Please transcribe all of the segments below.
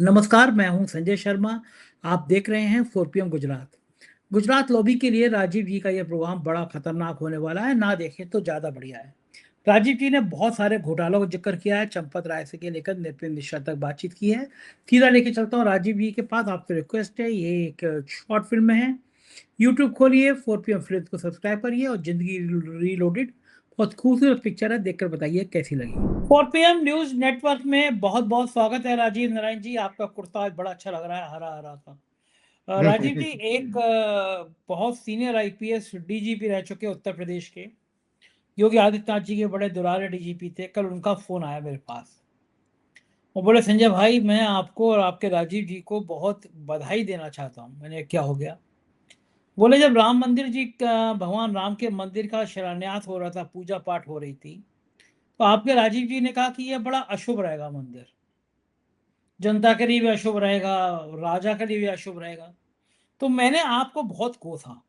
नमस्कार, मैं हूं संजय शर्मा। आप देख रहे हैं 4 PM गुजरात। गुजरात लॉबी के लिए राजीव जी का यह प्रोग्राम बड़ा खतरनाक होने वाला है, ना देखें तो ज़्यादा बढ़िया है। राजीव जी ने बहुत सारे घोटालों का जिक्र किया है, चंपत राय से के लेकर नृपेंद्र मिश्रा तक बातचीत की है। सीधा लेके चलता हूँ राजीव जी के पास, आपसे रिक्वेस्ट है, ये एक शॉर्ट फिल्म है। यूट्यूब खोलिए, 4 PM फिल्म को सब्सक्राइब करिए और जिंदगी रीलोडेड बहुत खूबसूरत पिक्चर है, देखकर बताइए कैसी लगी। 4 PM न्यूज नेटवर्क में बहुत बहुत स्वागत है राजीव नारायण जी। आपका कुर्ता आज बड़ा अच्छा लग रहा है, हरा हरा सा। राजीव जी, एक बहुत सीनियर आईपीएस डीजीपी रह चुके उत्तर प्रदेश के, योगी आदित्यनाथ जी के बड़े दुलारे डीजीपी थे। कल उनका फोन आया मेरे पास, वो बोले संजय भाई, मैं आपको और आपके राजीव जी को बहुत बधाई देना चाहता हूँ। मैंने, क्या हो गया? बोले, जब राम मंदिर जी का, भगवान राम के मंदिर का शिलान्यास हो रहा था, पूजा पाठ हो रही थी, तो आपके राजीव जी ने कहा कि यह बड़ा अशुभ रहेगा मंदिर, जनता के लिए भी अशुभ रहेगा, राजा के लिए भी अशुभ रहेगा। तो मैंने आपको बहुत कोसा।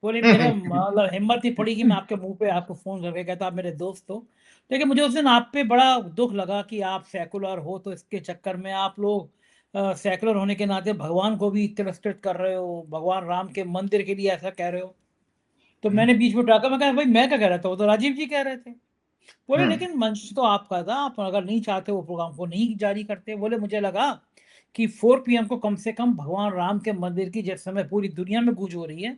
बोले, मेरा मतलब हिम्मत ही पड़ी कि मैं आपके मुंह पे आपको फोन करके कहता, आप मेरे दोस्त हो। लेकिन मुझे उस दिन आप पे बड़ा दुख लगा कि आप सेकुलर हो, तो इसके चक्कर में आप लोग सेकुलर होने के नाते भगवान को भी तिरस्कृत कर रहे हो, भगवान राम के मंदिर के लिए ऐसा कह रहे हो। तो मैंने बीच में टाका, मैं कहा भाई मैं क्या कह रहा था, वो तो राजीव जी कह रहे थे। बोले, लेकिन मंच तो आपका था, आप अगर नहीं चाहते वो प्रोग्राम को नहीं जारी करते। बोले, मुझे लगा कि 4 PM को कम से कम भगवान राम के मंदिर की जिस समय पूरी दुनिया में गूंज हो रही है,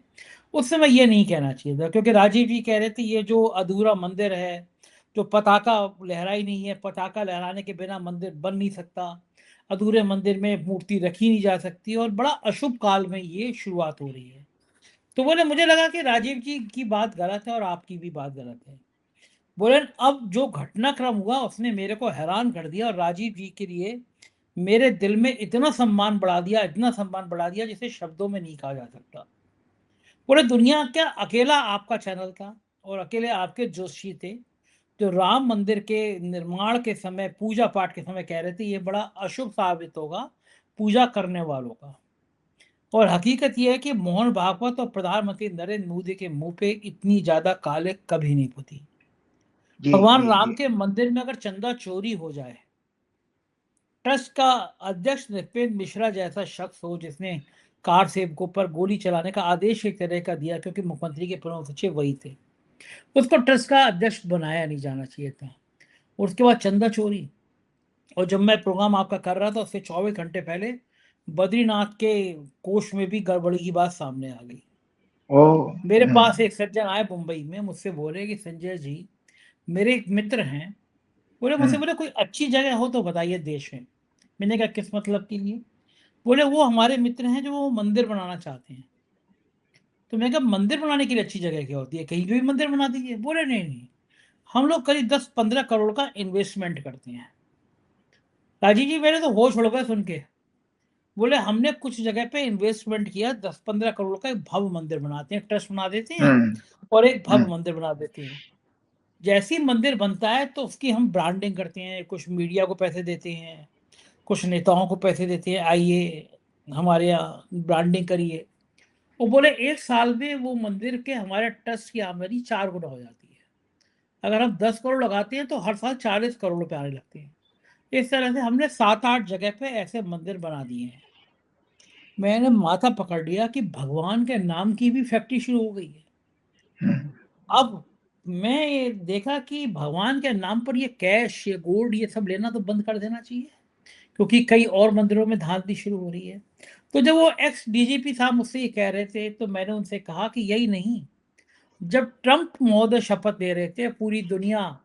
उस समय ये नहीं कहना चाहिए था, क्योंकि राजीव जी कह रहे थे ये जो अधूरा मंदिर है, जो पताका लहराई नहीं है, पताका लहराने के बिना मंदिर बन नहीं सकता, अधूरे मंदिर में मूर्ति रखी नहीं जा सकती, और बड़ा अशुभ काल में ये शुरुआत हो रही है। तो बोले, मुझे लगा कि राजीव जी की बात गलत है और आपकी भी बात गलत है। बोले, अब जो घटनाक्रम हुआ उसने मेरे को हैरान कर दिया, और राजीव जी के लिए मेरे दिल में इतना सम्मान बढ़ा दिया, इतना सम्मान बढ़ा दिया, जिसे शब्दों में नहीं कहा जा सकता। पूरे दुनिया क्या, अकेला आपका चैनल था और अकेले आपके जोशी थे जो राम मंदिर के निर्माण के समय, पूजा पाठ के समय कह रहे थे ये बड़ा अशुभ साबित होगा पूजा करने वालों का। और हकीकत यह है कि मोहन भागवत और प्रधानमंत्री नरेंद्र मोदी के मुंह पे इतनी ज्यादा काले कभी नहीं पुती। जी, भगवान जी, राम जी। के मंदिर में अगर चंदा चोरी हो जाए, ट्रस्ट का अध्यक्ष नृपेंद्र मिश्रा जैसा शख्स हो जिसने कार सेवकों पर गोली चलाने का आदेश एक तरह का दिया, क्योंकि मुख्यमंत्री के प्रमुख सचिव वही थे, उसको ट्रस्ट का अध्यक्ष बनाया नहीं जाना चाहिए था। और उसके बाद चंदा चोरी। और जब मैं प्रोग्राम आपका कर रहा था उससे 24 घंटे पहले बद्रीनाथ के कोष में भी गड़बड़ी की बात सामने आ गई। ओह! मेरे पास एक सज्जन आए मुंबई में, मुझसे बोले कि संजय जी, मेरे एक मित्र हैं, बोले हुँ, मुझसे, बोले कोई अच्छी जगह हो तो बताइए देश में। मैंने कहा किस मतलब के लिए? बोले, वो हमारे मित्र हैं जो वो मंदिर बनाना चाहते हैं। तो मैं कहा, मंदिर बनाने के लिए अच्छी जगह क्या होती है, कहीं पे भी मंदिर बना दीजिए। बोले, नहीं नहीं, हम लोग करीब 10-15 करोड़ का इन्वेस्टमेंट करते हैं। राजीव जी, मेरे तो होश उड़ गए सुन के। बोले, हमने कुछ जगह पे इन्वेस्टमेंट किया, 10-15 करोड़ का एक भव्य मंदिर बनाते हैं, ट्रस्ट बना देते हैं हुँ, और एक हुँ, भव्य मंदिर बना देते हैं। जैसे ही मंदिर बनता है तो उसकी हम ब्रांडिंग करते हैं, कुछ मीडिया को पैसे देते हैं, कुछ नेताओं को पैसे देते हैं, आइए हमारे यहाँ ब्रांडिंग करिए। वो बोले, 1 साल में वो मंदिर के हमारे ट्रस्ट की आमदनी 4 गुना हो जाती है। अगर हम 10 करोड़ लगाते हैं तो हर साल 40 करोड़ रुपए आने लगते हैं। इस तरह से हमने 7-8 जगह पे ऐसे मंदिर बना दिए हैं। मैंने माथा पकड़ लिया कि भगवान के नाम की भी फैक्ट्री शुरू हो गई है। हुँ। अब मैं ये देखा कि भगवान के नाम पर ये कैश, ये गोल्ड, ये सब लेना तो बंद कर देना चाहिए, क्योंकि कई और मंदिरों में धांधली शुरू हो रही है। तो जब वो एक्स डीजीपी साहब मुझसे ये कह रहे थे, तो मैंने उनसे कहा कि यही नहीं, जब ट्रंप महोदय शपथ ले रहे थे, पूरी दुनिया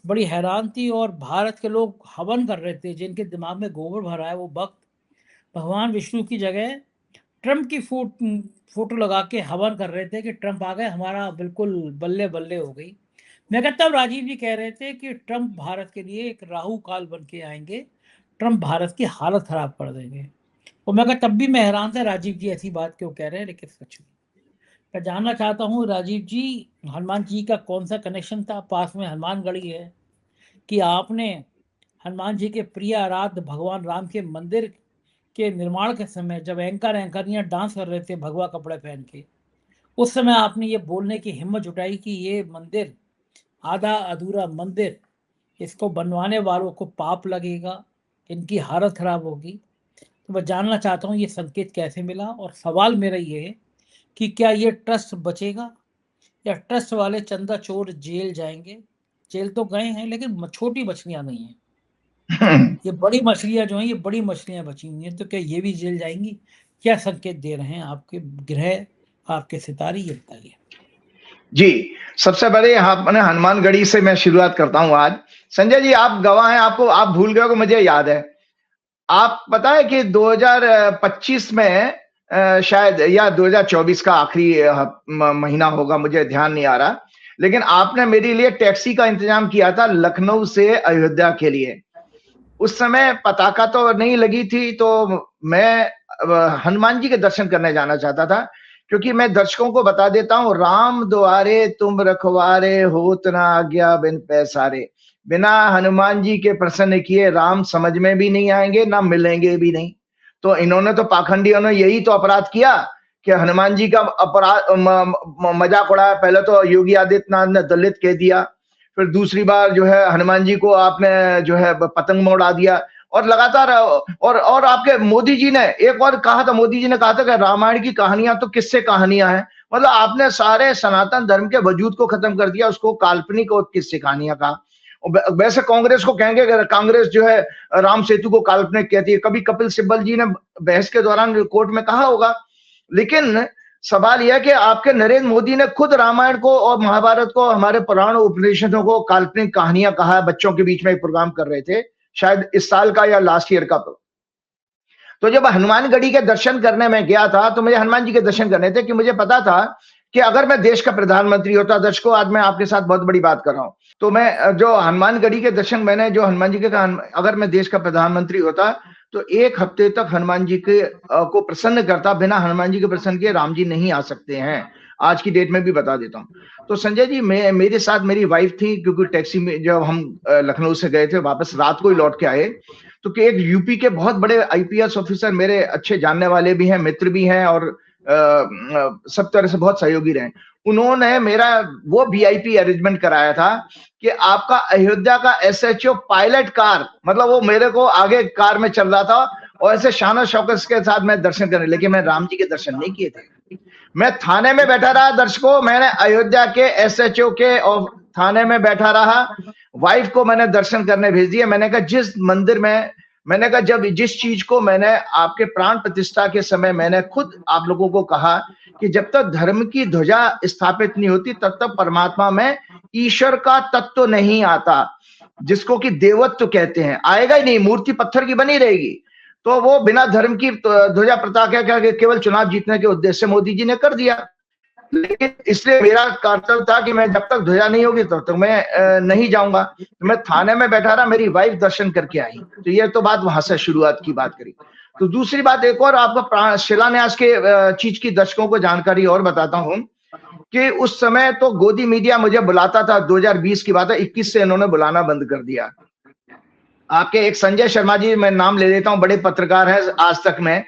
बड़ी हैरान थी और भारत के लोग हवन कर रहे थे, जिनके दिमाग में गोबर भरा है वो भक्त भगवान विष्णु की जगह ट्रंप की फोटो लगा के हवन कर रहे थे कि ट्रंप आ गए, हमारा बिल्कुल बल्ले बल्ले हो गई। मैं कहता हूँ राजीव जी कह रहे थे कि ट्रंप भारत के लिए एक राहु काल बन के आएंगे, ट्रंप भारत की हालत खराब कर देंगे। और मैं कहा, तब भी मैं हैरान था राजीव जी ऐसी बात क्यों कह रहे हैं, लेकिन सच में मैं जानना चाहता हूँ राजीव जी, हनुमान जी का कौन सा कनेक्शन था? पास में हनुमानगढ़ी है कि आपने हनुमान जी के प्रिय आराध्य भगवान राम के मंदिर के निर्माण के समय, जब एंकर एंकरियां डांस कर रहे थे भगवा कपड़े पहन के, उस समय आपने ये बोलने की हिम्मत जुटाई कि ये मंदिर आधा अधूरा मंदिर, इसको बनवाने वालों को पाप लगेगा, इनकी हालत खराब होगी। तो मैं जानना चाहता हूँ ये संकेत कैसे मिला, और सवाल मेरा ये है कि क्या ये ट्रस्ट बचेगा या ट्रस्ट वाले चंदा चोर जेल जाएंगे? जेल तो गए हैं, लेकिन छोटी मछलियां नहीं है, ये बड़ी मछलियां जो हैं, ये बड़ी मछलियां बची हुई हैं, तो क्या ये भी जेल जाएंगी? क्या संकेत दे रहे हैं आपके ग्रह, आपके सितारे, ये बताइए। जी, सबसे पहले अपने हनुमानगढ़ी से मैं शुरुआत करता हूँ आज। संजय जी, आप गवाह हैं, आपको आप भूल गए हो, मुझे याद है। आप पता है कि 2025 में शायद, या 2024 का आखिरी महीना होगा, मुझे ध्यान नहीं आ रहा, लेकिन आपने मेरे लिए टैक्सी का इंतजाम किया था लखनऊ से अयोध्या के लिए। उस समय पताका तो नहीं लगी थी, तो मैं हनुमान जी के दर्शन करने जाना चाहता था, क्योंकि मैं दर्शकों को बता देता हूँ, राम द्वारे तुम रखवारे, होत ना आज्ञा बिन पैसारे। बिना हनुमान जी के प्रसन्न किए राम समझ में भी नहीं आएंगे, ना मिलेंगे भी नहीं। तो इन्होंने तो, पाखंडियों ने यही तो अपराध किया कि हनुमान जी का अपराध मजाक उड़ाया। पहले तो योगी आदित्यनाथ ने दलित कह दिया, फिर दूसरी बार जो है हनुमान जी को आपने जो है पतंग में उड़ा दिया, और लगातार और आपके मोदी जी ने एक और कहा था, मोदी जी ने कहा था कि रामायण की कहानियां तो किससे कहानियां हैं। मतलब आपने सारे सनातन धर्म के वजूद को खत्म कर दिया, उसको काल्पनिक और किससे कहानियां कहा। वैसे कांग्रेस को कहेंगे कि कांग्रेस जो है राम सेतु को काल्पनिक कहती है, कभी कपिल सिब्बल जी ने बहस के दौरान कोर्ट में कहा होगा। लेकिन सवाल यह कि आपके नरेंद्र मोदी ने खुद रामायण को और महाभारत को, हमारे पुराण उपनिषदों को काल्पनिक कहानियां कहा। बच्चों के बीच में एक प्रोग्राम कर रहे थे, शायद इस साल का या लास्ट ईयर का। तो जब हनुमानगढ़ी के दर्शन करने में गया था, तो मुझे हनुमान जी के दर्शन करने थे, कि मुझे पता था कि अगर मैं देश का प्रधानमंत्री होता, दर्शकों आज मैं आपके साथ बहुत बड़ी बात कर रहा हूं, तो मैं जो हनुमानगढ़ी के दर्शन, मैंने जो हनुमान जी के कहा, अगर मैं देश का प्रधानमंत्री होता तो एक हफ्ते तक हनुमान जी के को प्रसन्न करता। बिना हनुमान जी के प्रसन्न किए राम जी नहीं आ सकते हैं, आज की डेट में भी बता देता हूँ। तो संजय जी, मेरे साथ मेरी वाइफ थी, क्योंकि टैक्सी में जब हम लखनऊ से गए थे, वापस रात को ही लौट के आए, तो कि एक यूपी के बहुत बड़े आईपीएस ऑफिसर, मेरे अच्छे जानने वाले भी हैं, मित्र भी हैं, और सब तरह से बहुत सहयोगी रहे। उन्होंने मेरा वो वीआईपी अरेंजमेंट कराया था कि आपका अयोध्या का एसएचओ पायलट कार, मतलब वो मेरे को आगे कार में चल रहा था, और ऐसे शान शौकत के साथ मैं दर्शन करने, लेकिन मैं राम जी के दर्शन नहीं किए थे। मैं थाने में बैठा रहा, दर्शकों, मैंने अयोध्या के एसएचओ के और थाने में बैठा रहा। वाइफ को मैंने दर्शन करने भेज दिया। मैंने कहा जिस मंदिर में, मैंने कहा जब जिस चीज को मैंने आपके प्राण प्रतिष्ठा के समय मैंने खुद आप लोगों को कहा कि जब तक धर्म की ध्वजा स्थापित नहीं होती, तब तक परमात्मा में ईश्वर का तत्व नहीं आता, जिसको कि देवत्व कहते हैं, आएगा ही नहीं, मूर्ति पत्थर की बनी रहेगी। तो वो बिना धर्म की ध्वजा पताका के केवल चुनाव जीतने के उद्देश्य से मोदी जी ने कर दिया। लेकिन इसलिए मेरा कर्तव्य था कि मैं जब तक ध्वजा नहीं होगी तब तक मैं नहीं जाऊंगा। तो मैं थाने में बैठा रहा, मेरी वाइफ दर्शन करके आई। तो ये तो बात वहां से शुरुआत की बात करी। तो दूसरी बात, एक और आपको शिलान्यास के चीज की दर्शकों को जानकारी और बताता हूँ कि उस समय तो गोदी मीडिया मुझे बुलाता था, 2020 की बात है, 21 से इन्होंने बुलाना बंद कर दिया। आपके एक संजय शर्मा जी, मैं नाम ले लेता हूँ, बड़े पत्रकार हैं आज तक में,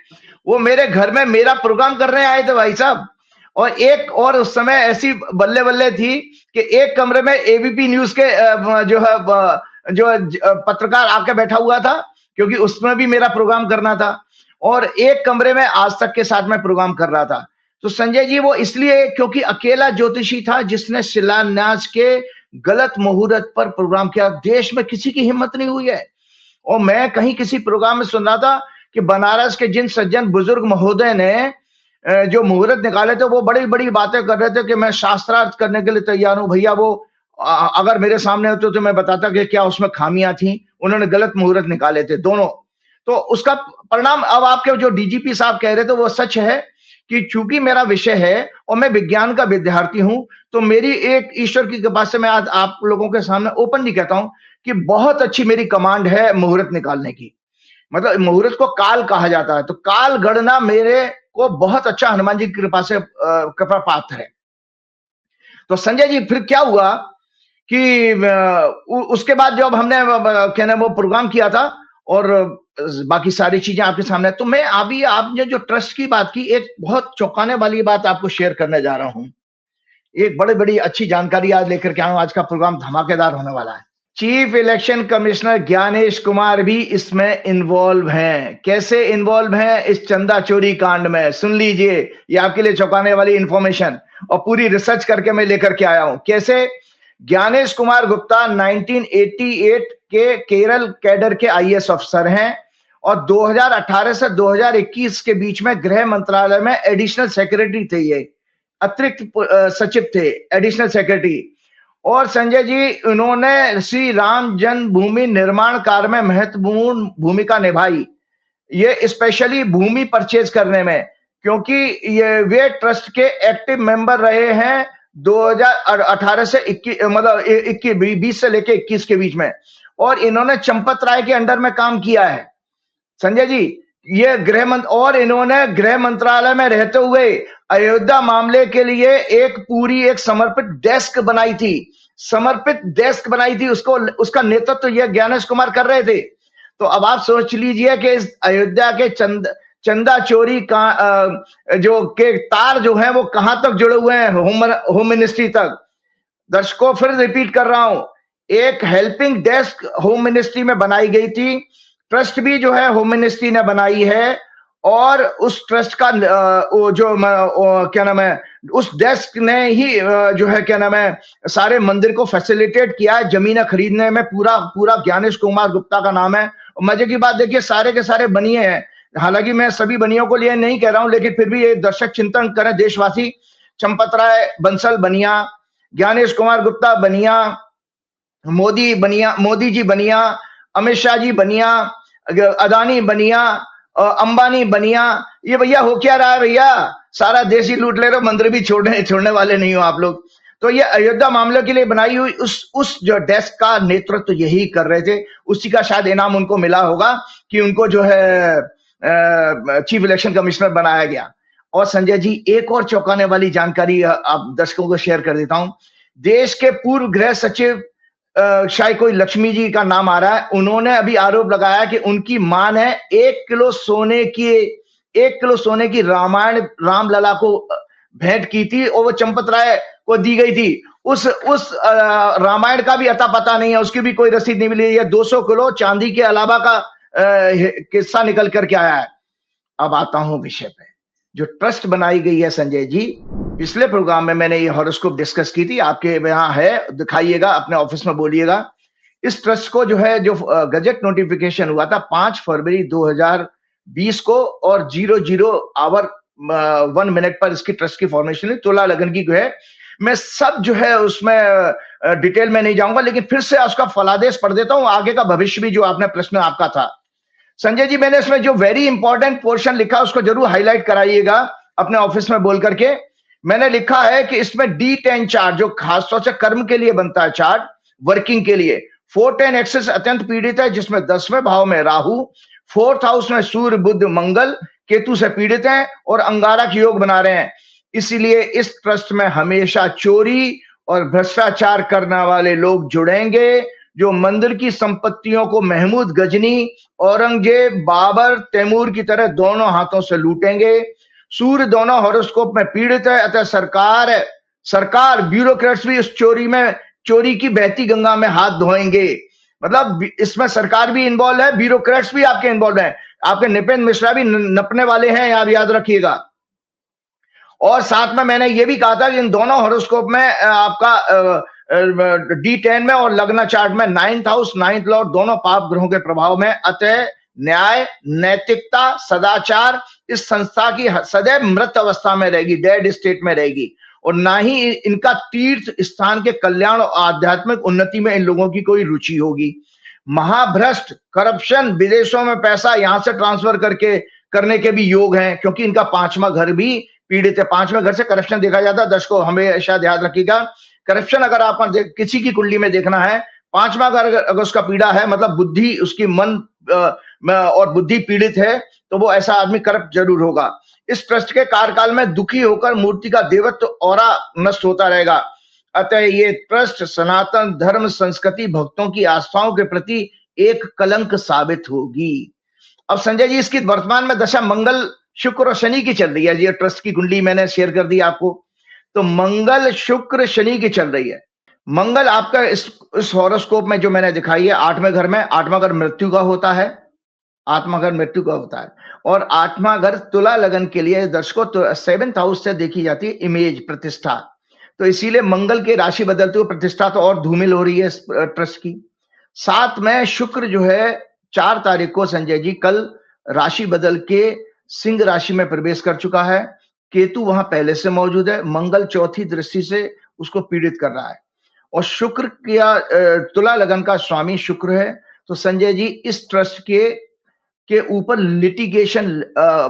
वो मेरे घर में मेरा प्रोग्राम करने आए थे भाई साहब। और एक और उस समय ऐसी बल्ले बल्ले थी कि एक कमरे में एबीपी न्यूज के जो है जो पत्रकार आके बैठा हुआ था, क्योंकि उसमें भी मेरा प्रोग्राम करना था, और एक कमरे में आज तक के साथ में प्रोग्राम कर रहा था। तो संजय जी वो इसलिए क्योंकि अकेला ज्योतिषी था जिसने शिलान्यास के गलत मुहूर्त पर प्रोग्राम किया। देश में किसी की हिम्मत नहीं हुई है। और मैं कहीं किसी प्रोग्राम में सुन रहा था कि बनारस के जिन सज्जन बुजुर्ग महोदय ने जो मुहूर्त निकाले थे, वो बड़ी बड़ी बातें कर रहे थे कि मैं शास्त्रार्थ करने के लिए तैयार हूं। भैया वो अगर मेरे सामने होते तो मैं बताता कि क्या उसमें खामियां थी। उन्होंने गलत मुहूर्त निकाले थे दोनों। तो उसका परिणाम अब आपके जो डीजीपी साहब कह रहे थे वो सच है कि चूंकि मेरा विषय है और मैं विज्ञान का विद्यार्थी हूं, तो मेरी एक ईश्वर की कृपा से मैं आज आप लोगों के सामने ओपनली कहता हूं कि बहुत अच्छी मेरी कमांड है मुहूर्त निकालने की। मतलब मुहूर्त को काल कहा जाता है, तो काल गणना मेरे को बहुत अच्छा हनुमान जी की कृपा से कृपा पात्र है। तो संजय जी फिर क्या हुआ कि उसके बाद जब हमने कहना वो प्रोग्राम किया था और बाकी सारी चीजें आपके सामने, तो मैं अभी आपने जो ट्रस्ट की बात की, एक बहुत चौंकाने वाली बात आपको शेयर करने जा रहा हूं। एक बड़ी बड़ी अच्छी जानकारी आज लेकर के आऊं। आज का प्रोग्राम धमाकेदार होने वाला है। Chief election commissioner Gyanesh Kumar भी इसमें इन्वॉल्व हैं। कैसे इन्वॉल्व हैं इस चंदा चोरी कांड में, सुन लीजिए, ये आपके लिए चौंकाने वाली इंफॉर्मेशन और पूरी रिसर्च करके मैं लेकर के आया हूं। कैसे? ज्ञानेश कुमार गुप्ता 1988 के केरल कैडर के आईएएस अफसर हैं और 2018 से 2021 के बीच में गृह मंत्रालय में एडिशनल सेक्रेटरी थे, ये अतिरिक्त सचिव थे, एडिशनल सेक्रेटरी। और संजय जी, उन्होंने श्री राम जन्मभूमि निर्माण कार्य में महत्वपूर्ण भूमिका निभाई, ये स्पेशली भूमि परचेज करने में, क्योंकि ये वे ट्रस्ट के एक्टिव मेंबर रहे हैं 2018 से 21, मतलब 20 से लेके 21 के बीच में, और इन्होंने चंपत राय के अंडर में काम किया है संजय जी। ये और इन्होंने गृह मंत्रालय में रहते हुए अयोध्या मामले के लिए एक समर्पित डेस्क बनाई थी, उसका नेतृत्व यह ज्ञानेश कुमार कर रहे थे। तो अब आप सोच लीजिए कि इस अयोध्या के चंदा चोरी का जो के तार जो हैं वो कहां तक जुड़े हुए हैं, होम मिनिस्ट्री तक। दर्शकों, फिर रिपीट कर रहा हूं, एक हेल्पिंग डेस्क होम मिनिस्ट्री में बनाई गई थी, ट्रस्ट भी जो है होम मिनिस्ट्री ने बनाई है, और उस ट्रस्ट का क्या नाम है, उस डेस्क ने ही जो है क्या नाम है सारे मंदिर को फैसिलिटेट किया है। जमीनें खरीदने में पूरा ज्ञानेश कुमार गुप्ता का नाम है। मजे की बात देखिए, सारे के सारे बनिए हैं, हालांकि मैं सभी बनियों को लिए नहीं कह रहा हूं, लेकिन फिर भी ये दर्शक चिंतन करें, देशवासी। चंपत राय बंसल बनिया, ज्ञानेश कुमार गुप्ता बनिया, मोदी जी बनिया, अमित शाह जी बनिया, अदानी बनिया, अंबानी बनिया। ये भैया हो क्या रहा है भैया, सारा देश ही लूट ले रहे हो, मंदिर भी छोड़ने वाले नहीं हो आप लोग। तो ये अयोध्या मामले के लिए बनाई हुई उस जो डेस्क का नेतृत्व यही कर रहे थे, उसी का शायद इनाम उनको मिला होगा कि उनको जो है चीफ इलेक्शन कमिश्नर बनाया गया। और संजय जी, एक और चौंकाने वाली जानकारी आप दर्शकों को शेयर कर देता हूं। देश के पूर्व गृह सचिव शायद कोई लक्ष्मी जी का नाम आ रहा है, उन्होंने अभी आरोप लगाया कि उनकी मां ने 1 किलो सोने की रामायण रामलला को भेंट की थी और वो चंपत राय को दी गई थी। उस रामायण का भी अता पता नहीं है, उसकी भी कोई रसीद नहीं मिली है। 200 किलो चांदी के अलावा का किस्सा निकल करके आया है। अब आता हूं विषय पे, जो ट्रस्ट बनाई गई है संजय जी, पिछले प्रोग्राम में मैंने ये हॉरोस्कोप डिस्कस की थी, आपके यहाँ है, दिखाइएगा, अपने ऑफिस में बोलिएगा। इस ट्रस्ट को जो है, जो गजट नोटिफिकेशन हुआ था 5 फरवरी 2020 को, और 00 आवर 1 मिनट पर इसकी ट्रस्ट की फॉर्मेशन हुई। तुला लगन की जो है, मैं सब जो है उसमें डिटेल में नहीं जाऊंगा, लेकिन फिर से उसका फलादेश पढ़ देता हूं, आगे का भविष्य भी जो आपने प्रश्न आपका था संजय जी। मैंने इसमें जो वेरी इंपॉर्टेंट पोर्शन लिखा उसको जरूर हाईलाइट कराइएगा अपने ऑफिस में बोल करके। मैंने लिखा है कि इसमें D10 चार्ट, जो खासतौर से कर्म के लिए बनता है चार्ट, वर्किंग के लिए, 410 एक्सेस अत्यंत पीड़ित है, जिसमें 10वें भाव में राहु, 4th हाउस में सूर्य बुध मंगल केतु से पीड़ित हैं और अंगारक योग बना रहे हैं। इसीलिए इस ट्रस्ट में हमेशा चोरी और भ्रष्टाचार करने वाले लोग जुड़ेंगे, जो मंदिर की संपत्तियों को महमूद गजनी, औरंगजेब, बाबर, तैमूर की तरह दोनों हाथों से लूटेंगे। सूर्य दोनों हॉरोस्कोप में पीड़ित है, अतः सरकार ब्यूरोक्रेट्स भी उस चोरी की बहती गंगा में हाथ धोएंगे। मतलब इसमें सरकार भी इन्वॉल्व है, ब्यूरोक्रेट्स भी आपके इन्वॉल्व हैं, आपके नृपेंद्र मिश्रा भी नपने वाले हैं, आप याद रखिएगा। और साथ में मैंने ये भी कहा था कि इन दोनों हॉरोस्कोप में आपका D10 में और लग्न चार्ट में 9th हाउस 9th लॉर्ड दोनों पाप ग्रहों के प्रभाव में, अतः न्याय, नैतिकता, सदाचार इस संस्था की सदैव मृत अवस्था में रहेगी, डेड स्टेट में रहेगी, और ना ही इनका तीर्थ स्थान के कल्याण और आध्यात्मिक उन्नति में इन लोगों की कोई रुचि होगी। महाभ्रष्ट, करप्शन, विदेशों में पैसा यहां से ट्रांसफर करने के भी योग हैं, क्योंकि इनका 5वां घर भी पीड़ित है। 5वें घर से करप्शन देखा जाता है। दर्शकों हमेशा याद रखिएगा, करप्शन अगर आप किसी की कुंडली में देखना है, 5वां घर अगर उसका पीड़ा है, मतलब बुद्धि, उसकी मन और बुद्धि पीड़ित है, तो वो ऐसा आदमी करप्ट जरूर होगा। इस ट्रस्ट के कार्यकाल में दुखी होकर मूर्ति का देवत्व और नष्ट होता रहेगा। अतः ये ट्रस्ट सनातन धर्म, संस्कृति, भक्तों की आस्थाओं के प्रति एक कलंक साबित होगी। अब संजय जी, इसकी वर्तमान में दशा मंगल, शुक्र और शनि की चल रही है। ये ट्रस्ट की कुंडली मैंने शेयर कर दी आपको, तो मंगल, शुक्र, शनि की चल रही है। मंगल आपका इस हॉरोस्कोप में जो मैंने दिखाई है, 8वें घर में, 8वां घर मृत्यु का होता है, 8वां घर मृत्यु का होता है। और 8वां घर तुला लगन के लिए दर्शकों तो 7th हाउस से देखी जाती है इमेज, प्रतिष्ठा। तो इसीलिए मंगल के राशि बदलते हुए प्रतिष्ठा तो और धूमिल हो रही है इस ट्रस्ट की। साथ में शुक्र जो है 4 तारीख को संजय जी कल राशि बदल के सिंह राशि में प्रवेश कर चुका है। केतु वहां पहले से मौजूद है, मंगल चौथी दृष्टि से उसको पीड़ित कर रहा है और शुक्र क्या तुला लगन का स्वामी शुक्र है। तो संजय जी इस ट्रस्ट के ऊपर लिटिगेशन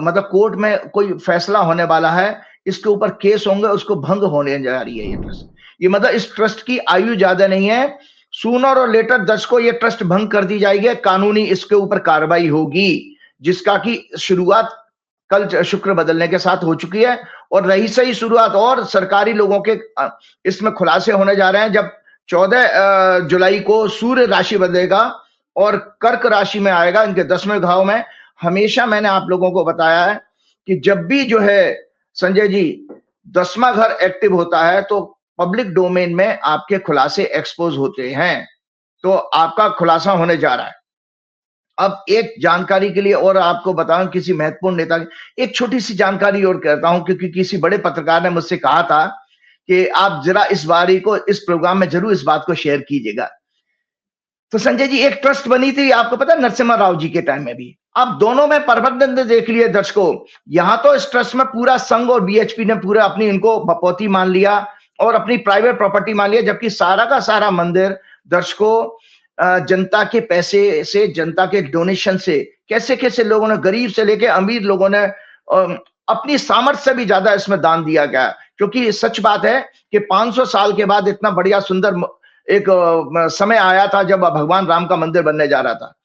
मतलब कोर्ट में कोई फैसला होने वाला है, इसके ऊपर केस होंगे, उसको भंग होने जा रही है ये ट्रस्ट। ये मतलब इस ट्रस्ट की आयु ज्यादा नहीं है, सूनर और लेटर दर्शकों ये ट्रस्ट भंग कर दी जाएगी, कानूनी इसके ऊपर कार्रवाई होगी, जिसका की शुरुआत कल शुक्र बदलने के साथ हो चुकी है। और रही सही शुरुआत और सरकारी लोगों के इसमें खुलासे होने जा रहे हैं जब 14 जुलाई को सूर्य राशि बदलेगा और कर्क राशि में आएगा, इनके 10वें भाव में। हमेशा मैंने आप लोगों को बताया है कि जब भी जो है संजय जी 10वां घर एक्टिव होता है तो पब्लिक डोमेन में आपके खुलासे एक्सपोज होते हैं, तो आपका खुलासा होने जा रहा है। अब एक जानकारी के लिए और आपको बताऊं, किसी महत्वपूर्ण नेता की एक छोटी सी जानकारी और कहता हूं, क्योंकि किसी बड़े पत्रकार ने मुझसे कहा था कि आप जरा इस बारी को इस प्रोग्राम में जरूर इस बात को शेयर कीजिएगा। तो संजय जी एक ट्रस्ट बनी थी, आपको पता है, नरसिम्हा राव जी के टाइम में भी। अब दोनों में प्रबंधन देख लिए दर्शकों, यहां तो इस ट्रस्ट में पूरा संघ और बीएचपी ने पूरा अपनी इनको बपौती मान लिया और अपनी प्राइवेट प्रॉपर्टी मान लिया, जबकि सारा का सारा मंदिर दर्शकों जनता के पैसे से, जनता के डोनेशन से, कैसे कैसे लोगों ने, गरीब से लेके अमीर लोगों ने अपनी सामर्थ्य से भी ज्यादा इसमें दान दिया गया। क्योंकि सच बात है कि 500 साल के बाद इतना बढ़िया सुंदर एक समय आया था जब भगवान राम का मंदिर बनने जा रहा था।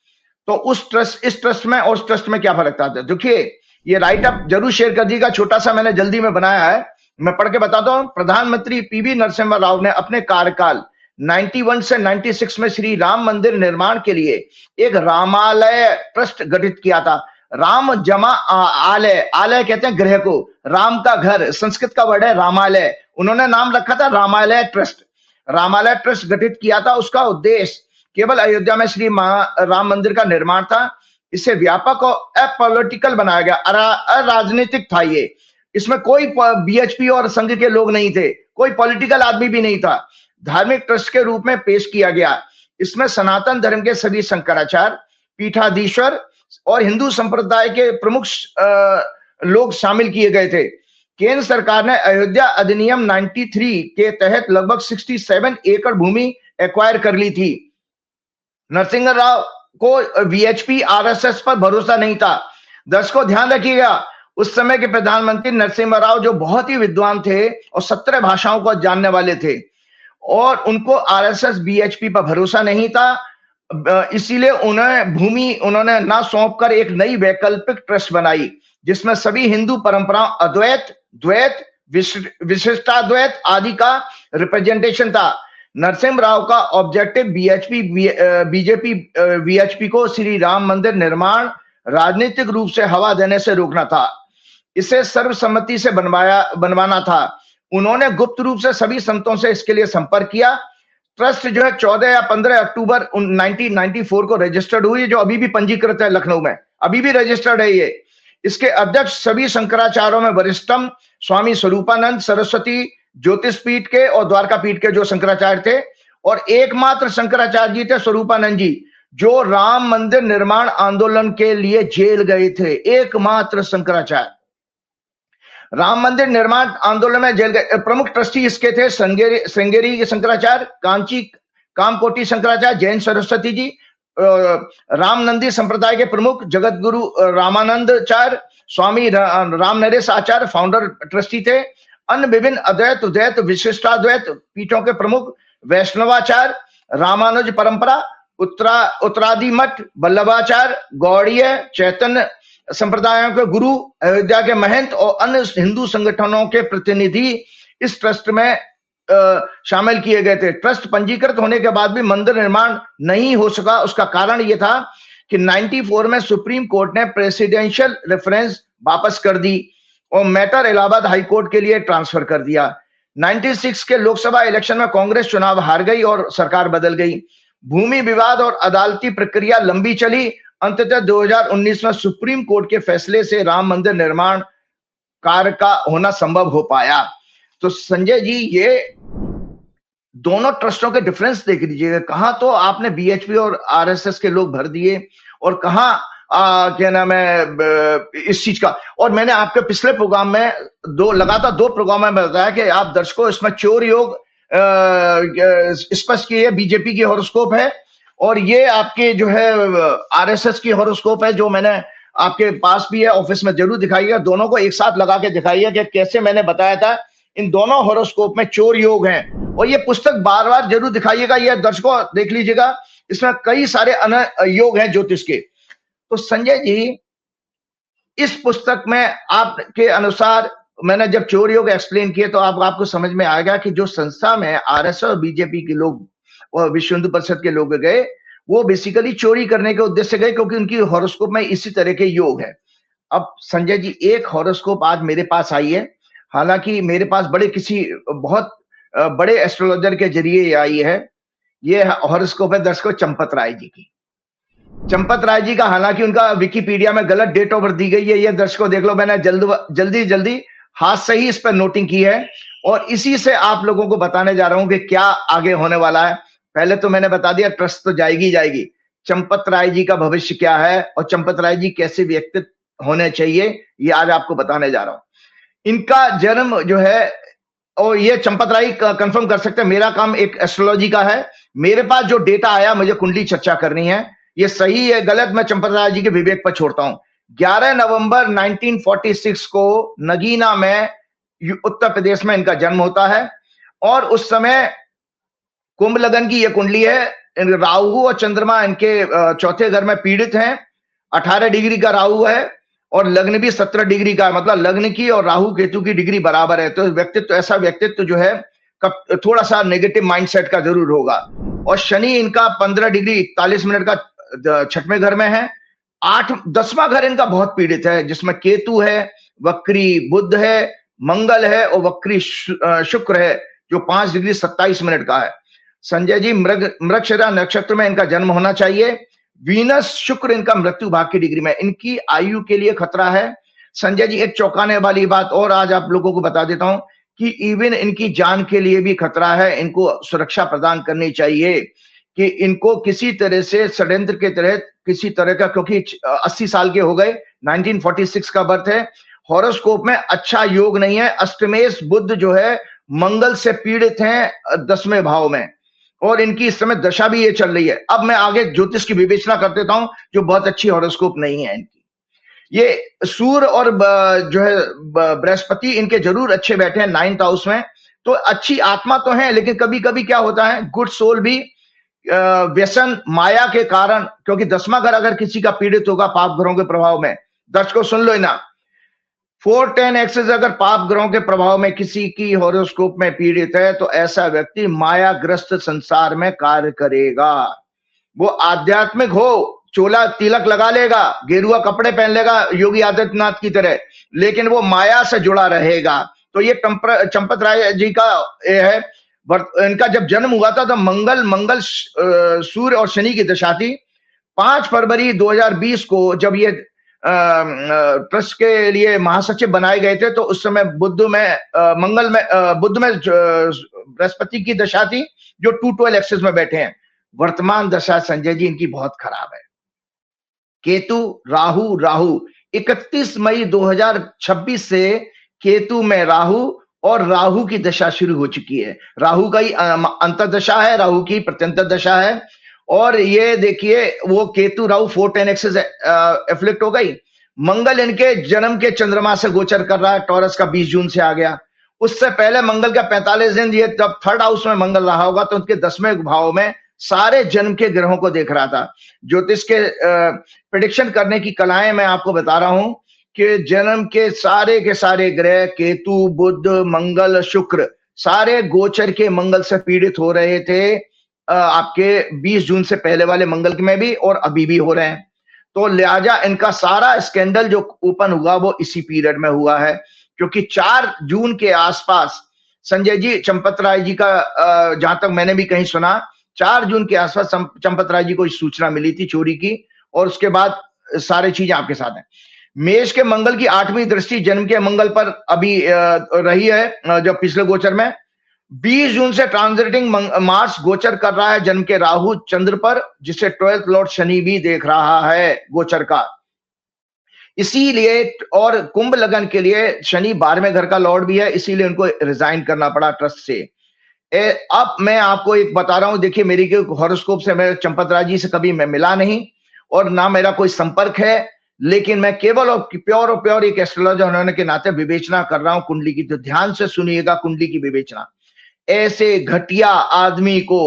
तो इस ट्रस्ट में और उस ट्रस्ट में क्या फर्क था? देखिए ये राइट अप जरूर शेयर कर दीजिएगा, छोटा सा मैंने जल्दी में बनाया है, मैं पढ़ के बताता हूं। प्रधानमंत्री पीवी नरसिम्हा राव ने अपने कार्यकाल 91 से 96 में श्री राम मंदिर निर्माण के लिए एक रामालय ट्रस्ट गठित किया था। राम जमा आलय, आलय कहते हैं गृह को, राम का घर, संस्कृत का वर्ड है रामालय, उन्होंने नाम रखा था रामालय ट्रस्ट। रामालय ट्रस्ट गठित किया था, उसका उद्देश्य केवल अयोध्या में श्री राम मंदिर का निर्माण था। इसे व्यापक और अपॉलिटिकल बनाया गया, अराजनीतिक था ये। इसमें कोई बीएचपी और संघ के लोग नहीं थे, कोई पॉलिटिकल आदमी भी नहीं था, धार्मिक ट्रस्ट के रूप में पेश किया गया। इसमें सनातन धर्म के सभी शंकराचार्य, पीठाधीश्वर और हिंदू संप्रदाय के प्रमुख लोग शामिल किए गए थे। केंद्र सरकार ने अयोध्या अधिनियम 93 के तहत लगभग 67 एकड़ भूमि एक्वायर कर ली थी। नरसिंह राव को वीएचपी आरएसएस पर भरोसा नहीं था। दर्शकों ध्यान रखिएगा, उस समय के प्रधानमंत्री नरसिम्हा राव जो बहुत ही विद्वान थे और 17 भाषाओं को जानने वाले थे, और उनको आरएसएस बीएचपी पर भरोसा नहीं था। इसीलिए उन्होंने ना सौंप कर एक नई वैकल्पिक ट्रस्ट बनाई, जिसमें सभी हिंदू परंपराओं अद्वैत, द्वैत, विशिष्टाद्वैत आदि का रिप्रेजेंटेशन था। नरसिम्हा राव का ऑब्जेक्टिव बीजेपी वीएचपी को श्री राम मंदिर निर्माण राजनीतिक रूप से हवा देने से रोकना था। इसे सर्वसम्मति से बनवाना था। उन्होंने गुप्त रूप से सभी संतों से इसके लिए संपर्क किया। ट्रस्ट जो है 14 या 15 अक्टूबर 1994 को रजिस्टर्ड हुई, जो अभी भी पंजीकृत है लखनऊ में, अभी भी रजिस्टर्ड है ये। इसके अध्यक्ष सभी शंकराचार्यों में वरिष्ठतम स्वामी स्वरूपानंद सरस्वती ज्योतिष पीठ के और द्वारका पीठ के जो शंकराचार्य थे, और एकमात्र शंकराचार्य जी थे स्वरूपानंद जी, जो राम मंदिर निर्माण आंदोलन के लिए जेल गए थे। एकमात्र शंकराचार्य राम मंदिर निर्माण आंदोलन में जेल गए। प्रमुख ट्रस्टी इसके थे श्रृंगेरी शंकराचार्य, कामकोटी शंकराचार्य, जैन सरस्वती जी, रामनंदी संप्रदाय के प्रमुख जगत गुरु रामानंदाचार्य, स्वामी राम नरेश आचार्य फाउंडर ट्रस्टी थे। अन्य विभिन्न अद्वैत, उद्वैत, विशिष्टाद्वैत पीठों के प्रमुख वैष्णवाचार्य, रामानुज परंपरा, उत्तरादि मठ, वल्लभाचार्य, गौड़ीय, चैतन्य संप्रदायों के गुरु, अयोध्या के महंत और अन्य हिंदू संगठनों के प्रतिनिधि इस ट्रस्ट में शामिल किए गए थे। ट्रस्ट पंजीकृत होने के बाद भी मंदिर निर्माण नहीं हो सका। उसका कारण यह था कि 94 में सुप्रीम कोर्ट ने प्रेसिडेंशियल रेफरेंस वापस कर दी और मैटर इलाहाबाद हाई कोर्ट के लिए ट्रांसफर कर दिया। 96 के लोकसभा इलेक्शन में कांग्रेस चुनाव हार गई और सरकार बदल गई। भूमि विवाद और अदालती प्रक्रिया लंबी चली। अंततः 2019 में सुप्रीम कोर्ट के फैसले से राम मंदिर निर्माण कार्य का होना संभव हो पाया। तो संजय जी, ये दोनों ट्रस्टों के डिफरेंस देख लीजिएगा। कहां तो आपने बीएचपी और आरएसएस के लोग भर दिए और कहां क्या नाम है इस चीज का। और मैंने आपके पिछले प्रोग्राम में लगातार दो प्रोग्राम में बताया कि आप दर्शकों इसमें चोर योग स्पष्ट किए, बीजेपी की हॉरोस्कोप है और ये आपके जो है आरएसएस की हॉरोस्कोप है, जो मैंने आपके पास भी है, ऑफिस में जरूर दिखाइएगा। दोनों को एक साथ लगा के दिखाइए कि कैसे मैंने बताया था इन दोनों हॉरोस्कोप में चोर योग हैं। और ये पुस्तक बार बार जरूर दिखाइएगा, ये दर्शकों देख लीजिएगा, इसमें कई सारे योग हैं ज्योतिष के। तो संजय जी, इस पुस्तक में आपके अनुसार मैंने जब चोर योग एक्सप्लेन किए तो आपको समझ में आएगा कि जो संस्था में आरएसएस और बीजेपी के लोग और विश्व हिंदू परिषद के लोग गए, वो बेसिकली चोरी करने के उद्देश्य से गए, क्योंकि उनकी हॉरोस्कोप में इसी तरह के योग है। अब संजय जी, एक हॉरोस्कोप आज मेरे पास आई है, हालांकि मेरे पास बहुत बड़े एस्ट्रोलॉजर के जरिए आई है। ये हॉरोस्कोप है दर्शकों चंपत राय जी की। चंपत राय जी का, हालांकि उनका विकिपीडिया में गलत डेट ऑफ बर्थ दी गई है, ये दर्शकों देख लो, मैंने जल्दी हाथ से ही इस पर नोटिंग की है और इसी से आप लोगों को बताने जा रहा हूं कि क्या आगे होने वाला है। पहले तो मैंने बता दिया ट्रस्ट तो जाएगी। चंपत राय जी का भविष्य क्या है और चंपत राय जी कैसे व्यक्तित्व होने चाहिए, ये आज आपको बताने जा रहा हूं। इनका जन्म जो है, और ये चंपत राय कंफर्म कर सकते हैं, मेरा काम एक एस्ट्रोलॉजी का है, मेरे पास जो डेटा आया मुझे कुंडली चर्चा करनी है, ये सही है गलत मैं चंपत राय जी के विवेक पर छोड़ता हूं। 11 नवंबर 1946 को नगीना में उत्तर प्रदेश में इनका जन्म होता है और उस समय कुंभ लगन की यह कुंडली है। राहु और चंद्रमा इनके चौथे घर में पीड़ित हैं। 18 डिग्री का राहु है और लग्न भी 17 डिग्री का है, मतलब लग्न की और राहु केतु की डिग्री बराबर है। तो ऐसा व्यक्तित्व जो है थोड़ा सा नेगेटिव माइंडसेट का जरूर होगा। और शनि इनका 15 डिग्री 41 मिनट का छठवें घर में है। 10वां घर इनका बहुत पीड़ित है, जिसमें केतु है, वक्री बुध है, मंगल है और वक्री शुक्र है, जो 5 डिग्री 27 मिनट का है। संजय जी, मृगशिरा नक्षत्र में इनका जन्म होना चाहिए। वीनस शुक्र इनका मृत्यु भाग की डिग्री में, इनकी आयु के लिए खतरा है। संजय जी, एक चौंकाने वाली बात और आज आप लोगों को बता देता हूं कि इवन इनकी जान के लिए भी खतरा है। इनको सुरक्षा प्रदान करनी चाहिए कि इनको किसी तरह से षड्यंत्र के तहत किसी तरह का, क्योंकि 80 साल के हो गए, 1946 का बर्थ है, हॉरोस्कोप में अच्छा योग नहीं है। अष्टमेश बुध जो है मंगल से पीड़ित हैं 10वें भाव में और इनकी इस समय दशा भी ये चल रही है। अब मैं आगे ज्योतिष की विवेचना कर देता हूं, जो बहुत अच्छी हॉरोस्कोप नहीं है इनकी। ये सूर्य और जो है बृहस्पति इनके जरूर अच्छे बैठे हैं 9th हाउस में, तो अच्छी आत्मा तो है, लेकिन कभी कभी क्या होता है, गुड सोल भी व्यसन माया के कारण, क्योंकि 10वां घर अगर किसी का पीड़ित होगा पाप ग्रहों के प्रभाव में, दर्शकों सुन लो ना, 410 एक्सेस अगर पाप ग्रहों के प्रभाव में किसी की हॉरोस्कोप में पीड़ित है तो ऐसा व्यक्ति मायाग्रस्त संसार में कार्य करेगा। वो आध्यात्मिक हो, चोला तिलक लगा लेगा, गेरुआ कपड़े पहन लेगा योगी आदित्यनाथ की तरह, लेकिन वो माया से जुड़ा रहेगा। तो ये चंपत राय जी का है। इनका जब जन्म हुआ था तो मंगल सूर्य और शनि की दशा थी। 5 फरवरी 2020 को जब ये ट्रस्ट के लिए महासचिव बनाए गए थे, तो उस समय बुध में बृहस्पति की दशा थी, जो 212 एक्सेस में बैठे हैं। वर्तमान दशा संजय जी इनकी बहुत खराब है। केतु राहु 31 मई 2026 से केतु में राहु और राहु की दशा शुरू हो चुकी है। राहु का ही अंतर्दशा है, राहु की प्रत्यंतर दशा है। और ये देखिए वो केतु राहु 410 एक्सेस एफ्लिक्ट हो गई। मंगल इनके जन्म के चंद्रमा से गोचर कर रहा है, टॉरस का 20 जून से आ गया। उससे पहले मंगल का 45 दिन, ये जब 3rd हाउस में मंगल रहा होगा तो उनके 10वें भाव में सारे जन्म के ग्रहों को देख रहा था। ज्योतिष के प्रेडिक्शन करने की कलाएं मैं आपको बता रहा हूं कि जन्म के सारे ग्रह केतु बुध मंगल शुक्र सारे गोचर के मंगल से पीड़ित हो रहे थे। आपके 20 जून से पहले वाले मंगल में भी और अभी भी हो रहे हैं। तो लिहाजा इनका सारा स्कैंडल जो ओपन हुआ वो इसी पीरियड में हुआ है, क्योंकि 4 जून के आसपास संजय जी, चंपत राय जी का जहां तक मैंने भी कहीं सुना, 4 जून के आसपास चंपत राय जी को सूचना मिली थी चोरी की, और उसके बाद सारी चीजें आपके साथ हैं। मेष के मंगल की 8वीं दृष्टि जन्म के मंगल पर अभी रही है, जो पिछले गोचर में 20 जून से ट्रांजिटिंग मार्स गोचर कर रहा है जन्म के राहु चंद्र पर, जिसे 12th लॉर्ड शनि भी देख रहा है गोचर का। इसीलिए, और कुंभ लगन के लिए शनि 12वें घर का लॉर्ड भी है, इसीलिए उनको रिजाइन करना पड़ा ट्रस्ट से। अब मैं आपको एक बता रहा हूं, देखिए मेरी हॉरोस्कोप से मैं चंपत राय जी से कभी मैं मिला नहीं और ना मेरा कोई संपर्क है, लेकिन मैं केवल और प्योर एक एस्ट्रोलॉजर होने के नाते विवेचना कर रहा हूं कुंडली की। तो ध्यान से सुनिएगा कुंडली की विवेचना। ऐसे घटिया आदमी को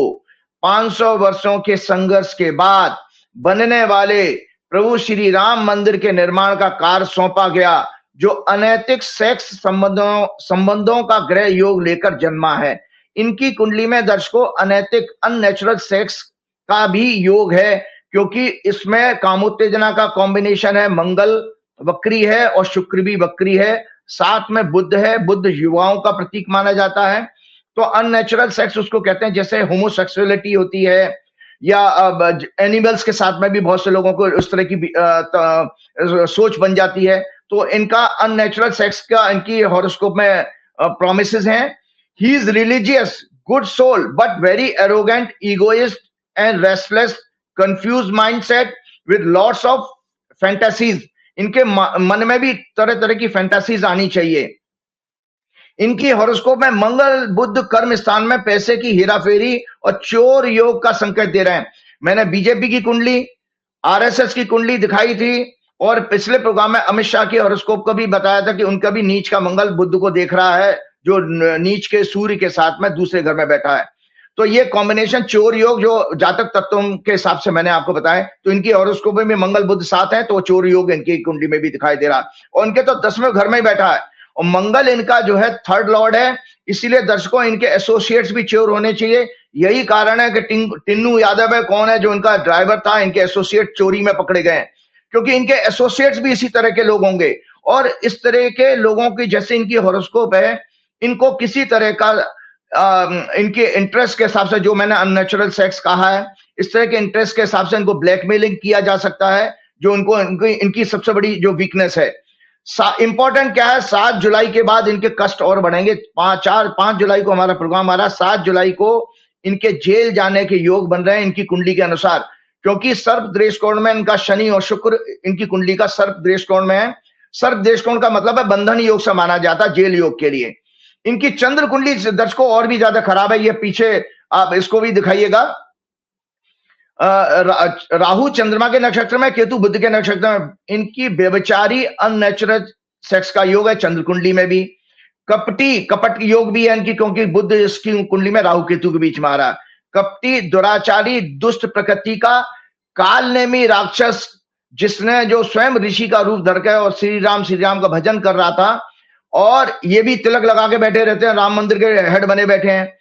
500 वर्षों के संघर्ष के बाद बनने वाले प्रभु श्री राम मंदिर के निर्माण का कार्य सौंपा गया, जो अनैतिक सेक्स संबंधों का ग्रह योग लेकर जन्मा है। इनकी कुंडली में दर्शकों अनैतिक अननेचुरल सेक्स का भी योग है, क्योंकि इसमें कामोत्तेजना का कॉम्बिनेशन है। मंगल वक्री है और शुक्र भी वक्री है, साथ में बुध है। बुध युवाओं का प्रतीक माना जाता है। तो अननेचुरल सेक्स उसको कहते हैं, जैसे होमोसेक्सुअलिटी होती है, या एनिमल्स के साथ में भी बहुत से लोगों को उस तरह की सोच बन जाती है। तो इनका अननेचुरल सेक्स का इनकी हॉरोस्कोप में प्रोमिसेस हैं। He is religious, good soul, but very arrogant, egoist and restless, confuse mindset with lots of fantasies. इनके मन में भी तरह तरह की फैंटेसीज आनी चाहिए। इनकी हॉरोस्कोप में मंगल बुध कर्म स्थान में पैसे की हेराफेरी और चोर योग का संकेत दे रहे हैं। मैंने बीजेपी की कुंडली, आरएसएस की कुंडली दिखाई थी, और पिछले प्रोग्राम में अमित शाह की हॉरोस्कोप को भी बताया था कि उनका भी नीच का मंगल बुध को देख रहा है, जो नीच के सूर्य के साथ में दूसरे घर में बैठा है। तो ये कॉम्बिनेशन चोर योग, जो जातक तत्वों के हिसाब से मैंने आपको बताया, तो इनकी हॉरोस्कोप में मंगल बुध साथ है, तो चोर योग इनकी कुंडली में भी दिखाई दे रहा है। और इनके तो 10वें घर में ही बैठा है, और मंगल इनका जो है 3rd लॉर्ड है। इसीलिए दर्शकों इनके एसोसिएट्स भी चोर होने चाहिए। यही कारण है कि टिन्नू यादव है, कौन है जो इनका ड्राइवर था, इनके एसोसिएट चोरी में पकड़े गए, क्योंकि इनके एसोसिएट्स भी इसी तरह के लोग होंगे। और इस तरह के लोगों की जैसे इनकी हॉरोस्कोप है, इनको किसी तरह का इनके इंटरेस्ट के हिसाब से, जो मैंने अननेचुरल सेक्स कहा है, इस तरह के इंटरेस्ट के हिसाब से इनको ब्लैकमेलिंग किया जा सकता है, जो इनकी सबसे बड़ी जो वीकनेस है। इंपॉर्टेंट क्या है, 7 जुलाई के बाद इनके कष्ट और बढ़ेंगे। 5 जुलाई को हमारा प्रोग्राम आ रहा है, 7 जुलाई को इनके जेल जाने के योग बन रहे हैं इनकी कुंडली के अनुसार, क्योंकि सर्प दृष्टिकोण में इनका शनि और शुक्र इनकी कुंडली का सर्प दृष्टिकोण में है। सर्प दृष्टिकोण का मतलब है बंधन योग से माना जाता है, जेल योग के लिए। इनकी चंद्र कुंडली दर्शकों और भी ज्यादा खराब है। ये पीछे आप इसको भी दिखाइएगा। राहु चंद्रमा के नक्षत्र में, केतु बुध के नक्षत्र में। इनकी व्यभिचारी अननेचुरल सेक्स का योग है चंद्र कुंडली में भी। कपट योग भी है इनकी, क्योंकि बुध इसकी कुंडली में राहु केतु के बीच में आ रहा है। कपटी, दुराचारी, दुष्ट प्रकृति का कालनेमी राक्षस, जिसने जो स्वयं ऋषि का रूप धर के और श्री राम का भजन कर रहा था, और ये भी तिलक लगा के बैठे रहते हैं, राम मंदिर के हेड बने बैठे हैं।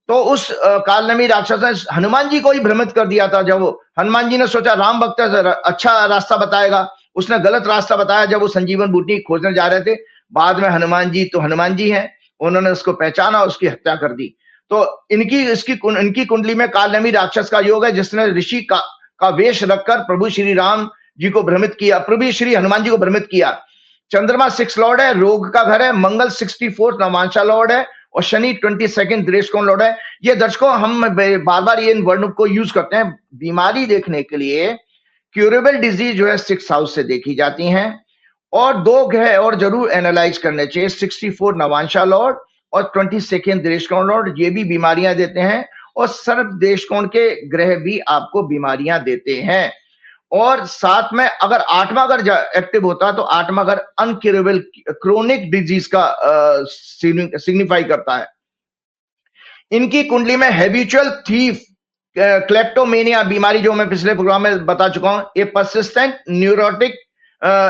तो उस कालनेमी राक्षस ने हनुमान जी को ही भ्रमित कर दिया था। जब हनुमान जी ने सोचा राम भक्त अच्छा रास्ता बताएगा, उसने गलत रास्ता बताया जब वो संजीवन बूटी खोजने जा रहे थे। बाद में हनुमान जी तो हनुमान जी हैं, उन्होंने उसको पहचाना, उसकी हत्या कर दी। तो इनकी कुंडली में कालनेमी राक्षस का योग है, जिसने ऋषि का वेश रखकर प्रभु श्री राम जी को भ्रमित किया, प्रभु श्री हनुमान जी को भ्रमित किया। चंद्रमा 6 लॉर्ड है, रोग का घर है। मंगल 64 नवांशा लॉर्ड है, और शनि 22 दृष्टिकोण लॉर्ड है। ये दर्शकों हम बार बार ये वर्ड को यूज करते हैं बीमारी देखने के लिए। क्यूरेबल डिजीज जो है 6th हाउस से देखी जाती हैं, और 2 ग्रह और जरूर एनालाइज करने चाहिए, 64 नवांशा लॉर्ड और 22 दृष्टिकोण लॉर्ड। ये भी बीमारियां देते हैं, और सर्प दृष्टिकोण के ग्रह भी आपको बीमारियां देते हैं। और साथ में अगर 8वां घर एक्टिव होता है, तो 8वां घर अनक्यूरेबल क्रोनिक डिजीज का सिग्निफाई करता है। इनकी कुंडली में हैबिचुअल थीफ, क्लेप्टोमेनिया बीमारी, जो मैं पिछले प्रोग्राम में बता चुका हूं, ये persistent neurotic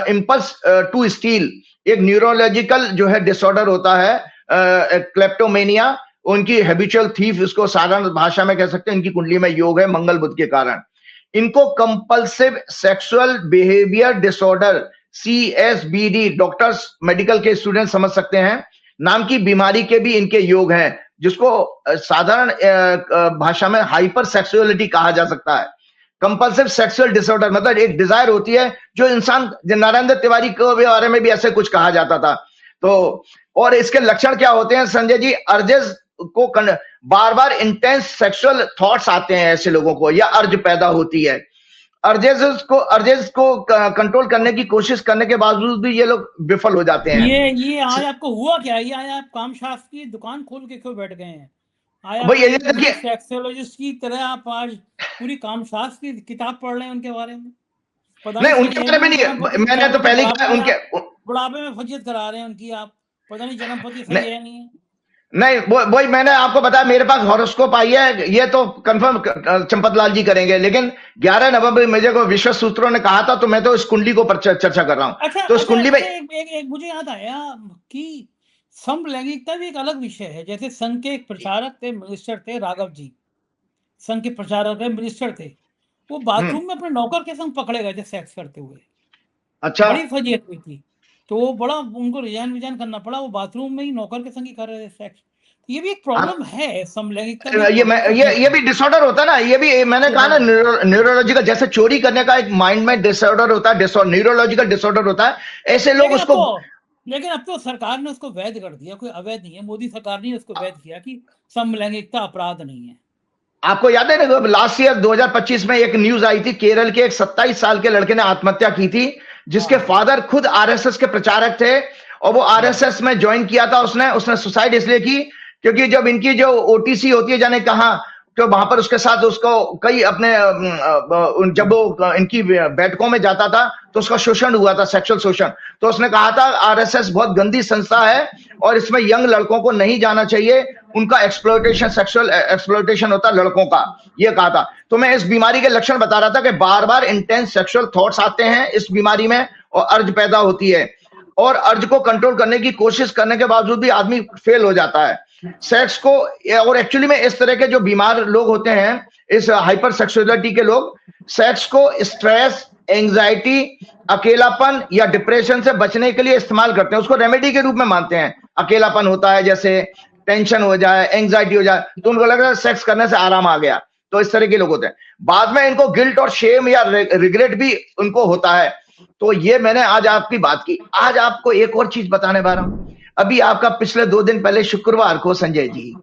impulse to steal, एक न्यूरोलॉजिकल जो है डिसऑर्डर होता है क्लेप्टोमेनिया। उनकी हैबिचुअल थीफ, इसको साधारण भाषा में कह सकते हैं, इनकी कुंडली में योग है मंगल बुध के कारण। इनको compulsive sexual behaviour disorder CSBD, doctors medical के स्टूडेंट समझ सकते हैं। नाम की बीमारी के भी इनके योग हैं, जिसको साधारण भाषा में हाइपर सेक्सुअलिटी कहा जा सकता है। कंपल्सिव सेक्सुअल डिसऑर्डर मतलब एक डिजायर होती है जो इंसान, नारायण दत्त तिवारी के बारे में भी ऐसे कुछ कहा जाता था। तो और इसके लक्षण क्या होते हैं संजय जी? अर्जेस को बार बार इंटेंस सेक्सुअल थॉट्स आते हैं ऐसे लोगों को, या अर्ज पैदा होती है। अर्जेस को कंट्रोल करने की कोशिश करने के बावजूद भी ये लोग विफल हो जाते हैं। ये आज आपको हुआ क्या? ये आज आप कामशास्त्र की दुकान खोल के क्यों बैठ गए हैं? भाई ये देखिए, सेक्सोलॉजिस्ट की तरह आप आज पूरी कामशास्त्र की किताब पढ़ रहे हैं उनके बारे में। पता नहीं उनके बारे में नहीं, मैंने तो पहले कहा उनके बुढ़ापे में फजीयत करा रहे हैं उनकी आप, पता नहीं जन्मपति सही है नहीं है। नहीं वही मैंने आपको बताया, मेरे पास हॉरोस्कोप आई है, ये तो कंफर्म चंपतलाल जी करेंगे, लेकिन 11 नवंबर मुझे को विश्व सूत्रों ने कहा था, तो मैं तो इस कुंडली को पर चर्चा कर रहा हूँ। अच्छा, तो इस कुंडली में एक मुझे याद आया कि समलैंगिकता भी एक अलग विषय है। जैसे संघ के एक प्रचारक थे, मिनिस्टर थे, राघव जी, संघ के प्रचारक थे, मिनिस्टर थे। वो बाथरूम में अपने नौकर के संग पकड़े गए थे सेक्स करते हुए। अच्छा, बड़ी फजीयत हुई थी, तो वो बड़ा उनको रिजाइन करना पड़ा। वो बाथरूम में ही नौकर के संग ही कर रहे थे सेक्स। ये भी एक प्रॉब्लम है समलैंगिकता। ये भी डिसऑर्डर होता है ना, ये भी मैंने कहा ना, न्यूरोलॉजिकल, जैसे चोरी करने का एक माइंड में डिसऑर्डर होता है, न्यूरोलॉजिकल डिसऑर्डर होता है, ऐसे लोग उसको। लेकिन अब तो सरकार ने उसको वैध कर दिया, कोई अवैध नहीं है। मोदी सरकार ने उसको वैध किया कि समलैंगिकता अपराध नहीं है। आपको याद है ना, लास्ट ईयर 2025 में एक न्यूज आई थी, केरल के एक 27 साल के लड़के ने आत्महत्या की थी, जिसके फादर खुद आरएसएस के प्रचारक थे, और वो आरएसएस में ज्वाइन किया था उसने सुसाइड इसलिए की क्योंकि जब इनकी जो ओटीसी होती है, जाने कहां, तो वहां पर उसके साथ उसको कई अपने जब वो इनकी बैठकों में जाता था तो उसका शोषण हुआ था, सेक्सुअल शोषण। तो उसने कहा था आरएसएस बहुत गंदी संस्था है और इसमें यंग लड़कों को नहीं जाना चाहिए, उनका एक्सप्लॉयटेशन, सेक्सुअल एक्सप्लॉयटेशन होता है लड़कों का, ये कहा था। तो मैं इस बीमारी के लक्षण बता रहा था कि बार बार इंटेंस सेक्सुअल थॉट्स आते हैं इस बीमारी में, और अर्ज पैदा होती है, और अर्ज को कंट्रोल करने की कोशिश करने के बावजूद भी आदमी फेल हो जाता है सेक्स को। और एक्चुअली में इस तरह के जो बीमार लोग होते हैं, इस हाइपर सेक्सुअलिटी के लोग, सेक्स को स्ट्रेस, एंजाइटी, अकेलापन या डिप्रेशन से बचने के लिए इस्तेमाल करते हैं, उसको रेमेडी के रूप में मानते हैं। अकेलापन होता है, जैसे टेंशन हो जाए, एंजाइटी हो जाए, तो उनको लगता है सेक्स करने से आराम आ गया, तो इस तरह के लोग होते हैं। बाद में इनको गिल्ट और शेम या रिग्रेट भी उनको होता है। तो ये मैंने आज आपकी बात की। आज आपको एक और चीज बताने वाला हूं। अभी आपका पिछले 2 दिन पहले शुक्रवार को संजय जी,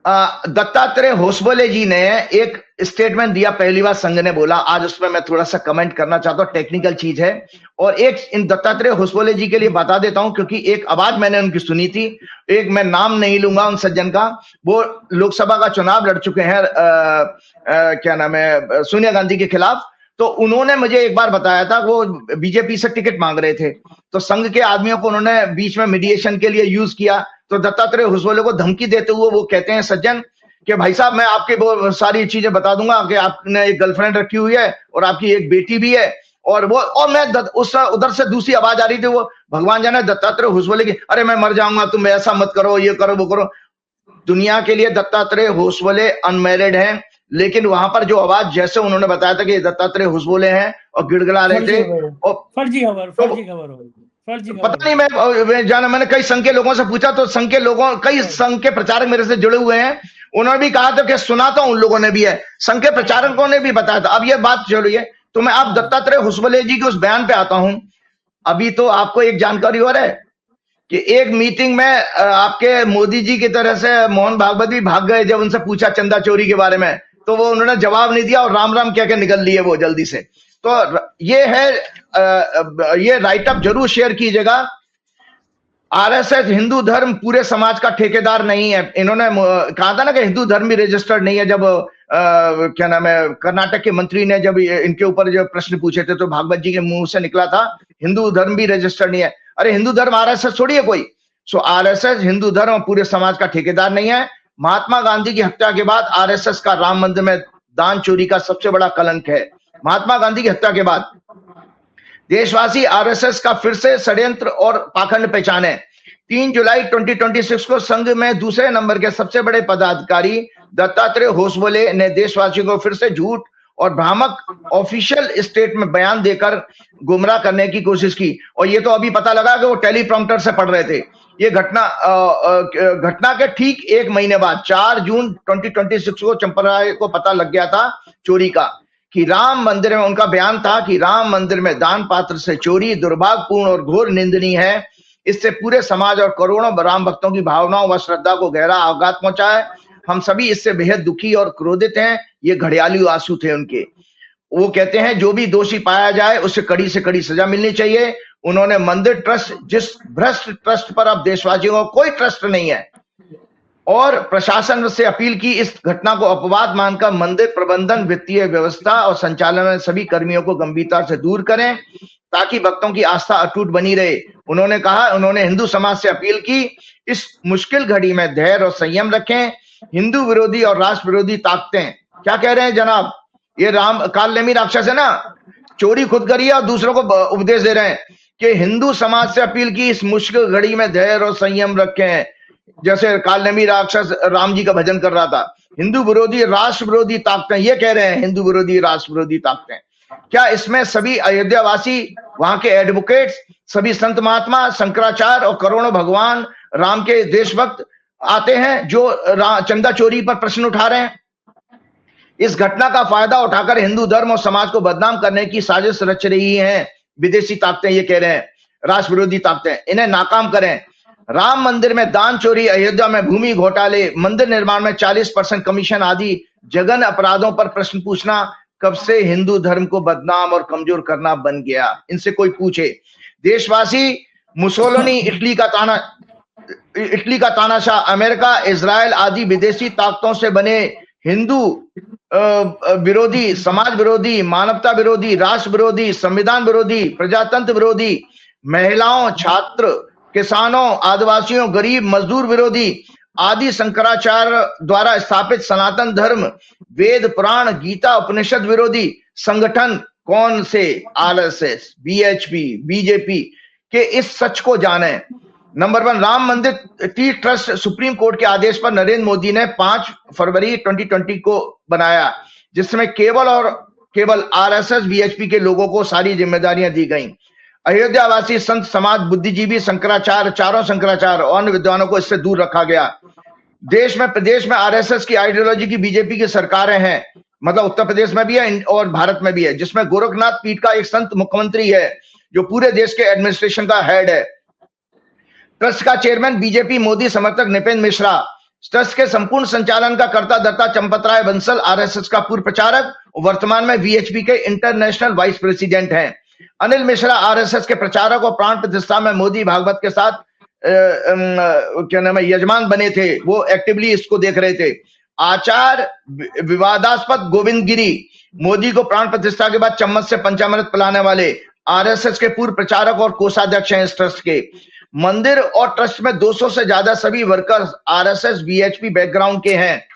दत्तात्रेय होसबोले जी ने एक स्टेटमेंट दिया, पहली बार संघ ने बोला। आज उसमें मैं थोड़ा सा कमेंट करना चाहता हूं, टेक्निकल चीज है, और एक इन दत्तात्रेय होसबोले जी के लिए बता देता हूं, क्योंकि एक आवाज मैंने उनकी सुनी थी। एक मैं नाम नहीं लूंगा उन सज्जन का, वो लोकसभा का चुनाव लड़ चुके हैं, क्या नाम है, सोनिया गांधी के खिलाफ। तो उन्होंने मुझे एक बार बताया था, वो बीजेपी से टिकट मांग रहे थे, तो संघ के आदमियों को उन्होंने बीच में मीडिएशन के लिए यूज किया। तो दत्तात्रेय होसबोले को धमकी देते हुए वो कहते हैं, सज्जन, कि भाई साहब मैं आपके वो सारी चीजें बता दूंगा कि आपने एक गर्लफ्रेंड रखी हुई है और आपकी एक बेटी भी है, और वो, और मैं उधर से दूसरी आवाज आ रही थी, वो भगवान जाने दत्तात्रेय होसबोले की, अरे मैं मर जाऊंगा, तुम ऐसा मत करो, ये करो, वो करो। दुनिया के लिए दत्तात्रेय होसबोले अनमैरिड हैं, लेकिन वहां पर जो आवाज जैसे उन्होंने बताया था कि दत्तात्रेय होसबोले हैं और गिड़गिड़ा रहे थे, फर्जी खबर पता नहीं, मैं जाना, मैंने कई संघ के लोगों से पूछा, तो संघ के लोगों, कई संघ के प्रचारक मेरे से जुड़े हुए हैं, उन्होंने भी कहा था कि सुना तो उन लोगों ने भी है, संघ के प्रचारकों ने भी बताया था। अब ये बात चलिए, तो मैं आप दत्तात्रेय होसबोले जी के उस बयान पे आता हूं। अभी तो आपको एक जानकारी और है कि एक मीटिंग में आपके मोदी जी की तरह से मोहन भागवत भी भाग गए, जब उनसे पूछा चंदा चोरी के बारे में, तो वो उन्होंने जवाब नहीं दिया और राम राम कह के निकल लिए वो जल्दी से। तो ये है, ये राइट अप जरूर शेयर कीजिएगा। आरएसएस हिंदू धर्म पूरे समाज का ठेकेदार नहीं है। इन्होंने कहा था ना कि हिंदू धर्म भी रजिस्टर्ड नहीं है, जब क्या नाम है, कर्नाटक के मंत्री ने जब इनके ऊपर जो प्रश्न पूछे थे, तो भागवत जी के मुंह से निकला था हिंदू धर्म भी रजिस्टर्ड नहीं है। अरे हिंदू धर्म आरएसएस थोड़ी है कोई। सो आरएसएस हिंदू धर्म पूरे समाज का ठेकेदार नहीं है। महात्मा गांधी की हत्या के बाद आरएसएस का राम मंदिर में दान चोरी का सबसे बड़ा कलंक है। महात्मा गांधी की हत्या के बाद देशवासी आरएसएस का फिर से षड्यंत्र और पाखंड पहचाने। 3 जुलाई 2026 को संघ में दूसरे नंबर के सबसे बड़े पदाधिकारी दत्तात्रेय होसबोले ने देशवासियों को फिर से झूठ और भ्रामक ऑफिशियल स्टेट में बयान देकर गुमराह करने की कोशिश की। और ये तो अभी पता लगा कि वो टेलीप्रॉम्प्टर से पढ़ रहे थे। ये घटना के ठीक एक महीने बाद 4 जून 2026 को चंपत राय को पता लग गया था चोरी का, कि राम मंदिर में, उनका बयान था कि राम मंदिर में दान पात्र से चोरी दुर्भाग्यपूर्ण और घोर निंदनीय है। इससे पूरे समाज और करोड़ों राम भक्तों की भावनाओं व श्रद्धा को गहरा आघात पहुंचा है। हम सभी इससे बेहद दुखी और क्रोधित हैं। ये घड़ियाली आंसू थे उनके। वो कहते हैं जो भी दोषी पाया जाए उसे कड़ी से कड़ी सजा मिलनी चाहिए। उन्होंने मंदिर ट्रस्ट, जिस भ्रष्ट ट्रस्ट पर अब देशवासियों को कोई ट्रस्ट नहीं है, और प्रशासन से अपील की इस घटना को अपवाद मानकर मंदिर प्रबंधन, वित्तीय व्यवस्था और संचालन में सभी कर्मियों को गंभीरता से दूर करें ताकि भक्तों की आस्था अटूट बनी रहे। उन्होंने कहा, उन्होंने हिंदू समाज से अपील की इस मुश्किल घड़ी में धैर्य और संयम रखें। हिंदू विरोधी और राष्ट्र विरोधी ताकतें क्या कह रहे हैं जनाब, ये राम काल-नेमी राक्षस है ना, चोरी खुद करी और दूसरों को उपदेश दे रहे हैं कि हिंदू समाज से अपील की इस मुश्किल घड़ी में धैर्य और संयम रखें। जैसे काल-नेमी राक्षस राम जी का भजन कर रहा था। हिंदू विरोधी राष्ट्र विरोधी ताकतें ये कह रहे हैं, हिंदू विरोधी राष्ट्र विरोधी ताकतें। क्या इसमें सभी अयोध्यावासी, वहां के एडवोकेट्स, सभी संत महात्मा, शंकराचार्य और करोड़ों भगवान राम के देशभक्त आते हैं जो चंदा चोरी पर प्रश्न उठा रहे हैं? इस घटना का फायदा उठाकर हिंदू धर्म और समाज को बदनाम करने की साजिश रच रही हैं विदेशी ताकतें, ये कह रहे हैं राष्ट्र विरोधी ताकतें। इन्हें नाकाम करें। राम मंदिर में दान चोरी, अयोध्या में भूमि घोटाले, मंदिर निर्माण में 40% कमीशन आदि जघन्य अपराधों पर प्रश्न पूछना कब से हिंदू धर्म को बदनाम और कमजोर करना बन गया? इनसे कोई पूछे। देशवासी मुसोलिनी, इटली का तानाशाह, अमेरिका, इजराइल आदि विदेशी ताकतों से बने हिंदू विरोधी, समाज विरोधी, मानवता विरोधी, राष्ट्र विरोधी, संविधान विरोधी, प्रजातंत्र विरोधी, महिलाओं, छात्र, किसानों, आदिवासियों, गरीब, मजदूर विरोधी आदि शंकराचार्य द्वारा स्थापित सनातन धर्म, वेद, पुराण, गीता, उपनिषद विरोधी संगठन कौन से आरएसएस, बीएचपी, बीजेपी के इस सच को जाने। नंबर 1, राम मंदिर तीर्थ ट्रस्ट सुप्रीम कोर्ट के आदेश पर नरेंद्र मोदी ने 5 फरवरी 2020 को बनाया, जिसमें केवल आरएसएस, बीएचपी के लोगों को सारी जिम्मेदारियां दी गई। अयोध्यावासी, संत समाज, बुद्धिजीवी, शंकराचार्य, चारों शंकराचार्य और अन्य विद्वानों को इससे दूर रखा गया। प्रदेश में आरएसएस की आइडियोलॉजी की बीजेपी की सरकारें हैं, मतलब उत्तर प्रदेश में भी है और भारत में भी है, जिसमें गोरखनाथ पीठ का एक संत मुख्यमंत्री है जो पूरे देश के एडमिनिस्ट्रेशन का हेड है। ट्रस्ट का चेयरमैन बीजेपी मोदी समर्थक नृपेंद्र मिश्रा, ट्रस्ट के संपूर्ण संचालन का कर्ता धर्ता चंपत राय बंसल आरएसएस का पूर्व प्रचारक, वर्तमान में वीएचपी के इंटरनेशनल वाइस प्रेसिडेंट हैं। अनिल मिश्रा आरएसएस के प्रचारक और प्राण प्रतिष्ठा में मोदी भागवत के साथ क्या नाम है, यजमान बने थे, वो एक्टिवली इसको देख रहे थे। आचार्य विवादास्पद गोविंद गिरी, मोदी को प्राण प्रतिष्ठा के बाद चम्मच से पंचामृत पिलाने वाले, आरएसएस के पूर्व प्रचारक और कोषाध्यक्ष हैं इस ट्रस्ट के। मंदिर और ट्रस्ट में 200 से ज्यादा सभी वर्कर्स आरएसएस बीएचपी बैकग्राउंड के हैं।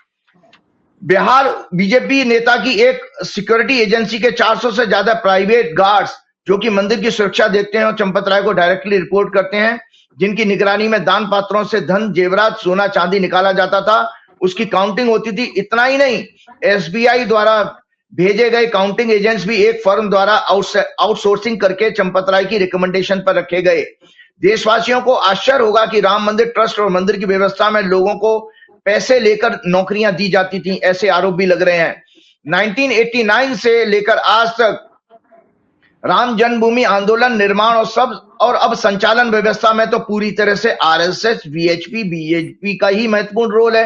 बिहार बीजेपी नेता की एक सिक्योरिटी एजेंसी के 400 से ज्यादा प्राइवेट गार्ड्स जो कि मंदिर की सुरक्षा देखते हैं और चंपत राय को डायरेक्टली रिपोर्ट करते हैं, जिनकी निगरानी में दान पात्रों से धन, जेवरात, सोना चांदी निकाला जाता था, उसकी काउंटिंग होती थी। इतना ही नहीं, एसबीआई द्वारा भेजे गए काउंटिंग एजेंट्स भी एक फर्म द्वारा आउटसोर्सिंग करके चंपत राय की रिकमेंडेशन पर रखे गए। देशवासियों को आश्चर्य होगा कि राम मंदिर ट्रस्ट और मंदिर की व्यवस्था में लोगों को पैसे लेकर नौकरियां दी जाती थी, ऐसे आरोप भी लग रहे हैं। 1989 से लेकर आज तक राम जन्मभूमि आंदोलन, निर्माण और अब संचालन व्यवस्था में तो पूरी तरह से आरएसएस, वीएचपी, बीजेपी का ही महत्वपूर्ण रोल है।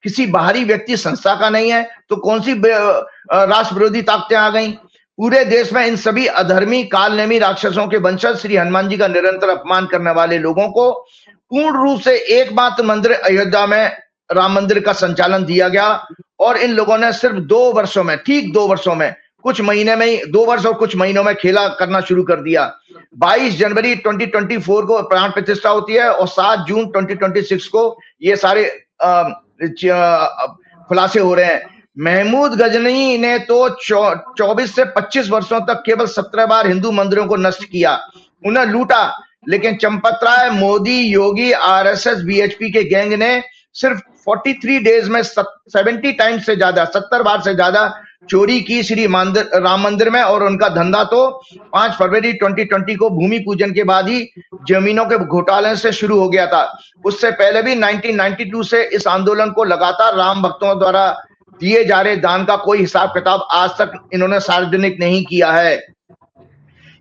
किसी बाहरी व्यक्ति संस्था का नहीं है, तो कौन सी राष्ट्र विरोधी ताकतें आ गई? पूरे देश में इन सभी अधर्मी काल-नेमी राक्षसों के वंशज श्री हनुमान जी का निरंतर अपमान करने वाले लोगों को पूर्ण रूप से एकमात्र मंदिर अयोध्या में राम मंदिर का संचालन दिया गया, और इन लोगों ने सिर्फ 2 वर्षों में, ठीक 2 वर्षों में, कुछ महीने में ही 2 वर्ष और कुछ महीनों में खेला करना शुरू कर दिया। 22 जनवरी 2024 को प्राण प्रतिष्ठा होती है और 7 जून 2026 को ये सारे खुलासे हो रहे हैं। महमूद गजनी ने तो 24 से 25 वर्षों तक केवल 17 बार हिंदू मंदिरों को नष्ट किया, उन्हें लूटा, लेकिन चंपत राय, मोदी, योगी, आरएसएस, बीएचपी के गैंग ने सिर्फ 43 डेज में 70 टाइम्स से ज्यादा, 70 बार से ज्यादा चोरी की श्री राम मंदिर में, और उनका धंधा तो 5 फरवरी 2020 को भूमि पूजन के बाद ही जमीनों के घोटाले से शुरू हो गया था। उससे पहले भी 1992 से इस आंदोलन को लगातार राम भक्तों द्वारा दिए जा रहे दान का कोई हिसाब किताब आज तक इन्होंने सार्वजनिक नहीं किया है।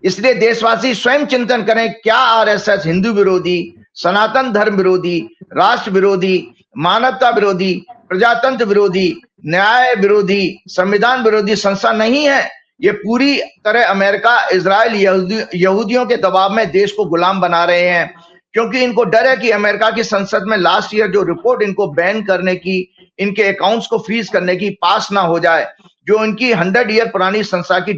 इसलिए देशवासी स्वयं चिंतन करें, क्या आरएसएस हिंदू विरोधी, सनातन धर्म विरोधी, राष्ट्र विरोधी, मानवता विरोधी, प्रजातंत्र विरोधी, न्याय विरोधी, संविधान विरोधी संस्था नहीं है? ये पूरी तरह अमेरिका, इजराइल, यहूदियों के दबाव में देश को गुलाम बना रहे हैं, क्योंकि इनको डर है कि अमेरिका की संसद में लास्ट ईयर जो रिपोर्ट इनको बैन करने की, इनके अकाउंट्स को फ्रीज करने की पास ना हो जाए, जो इनकी 100 ईयर पुरानी संस्था की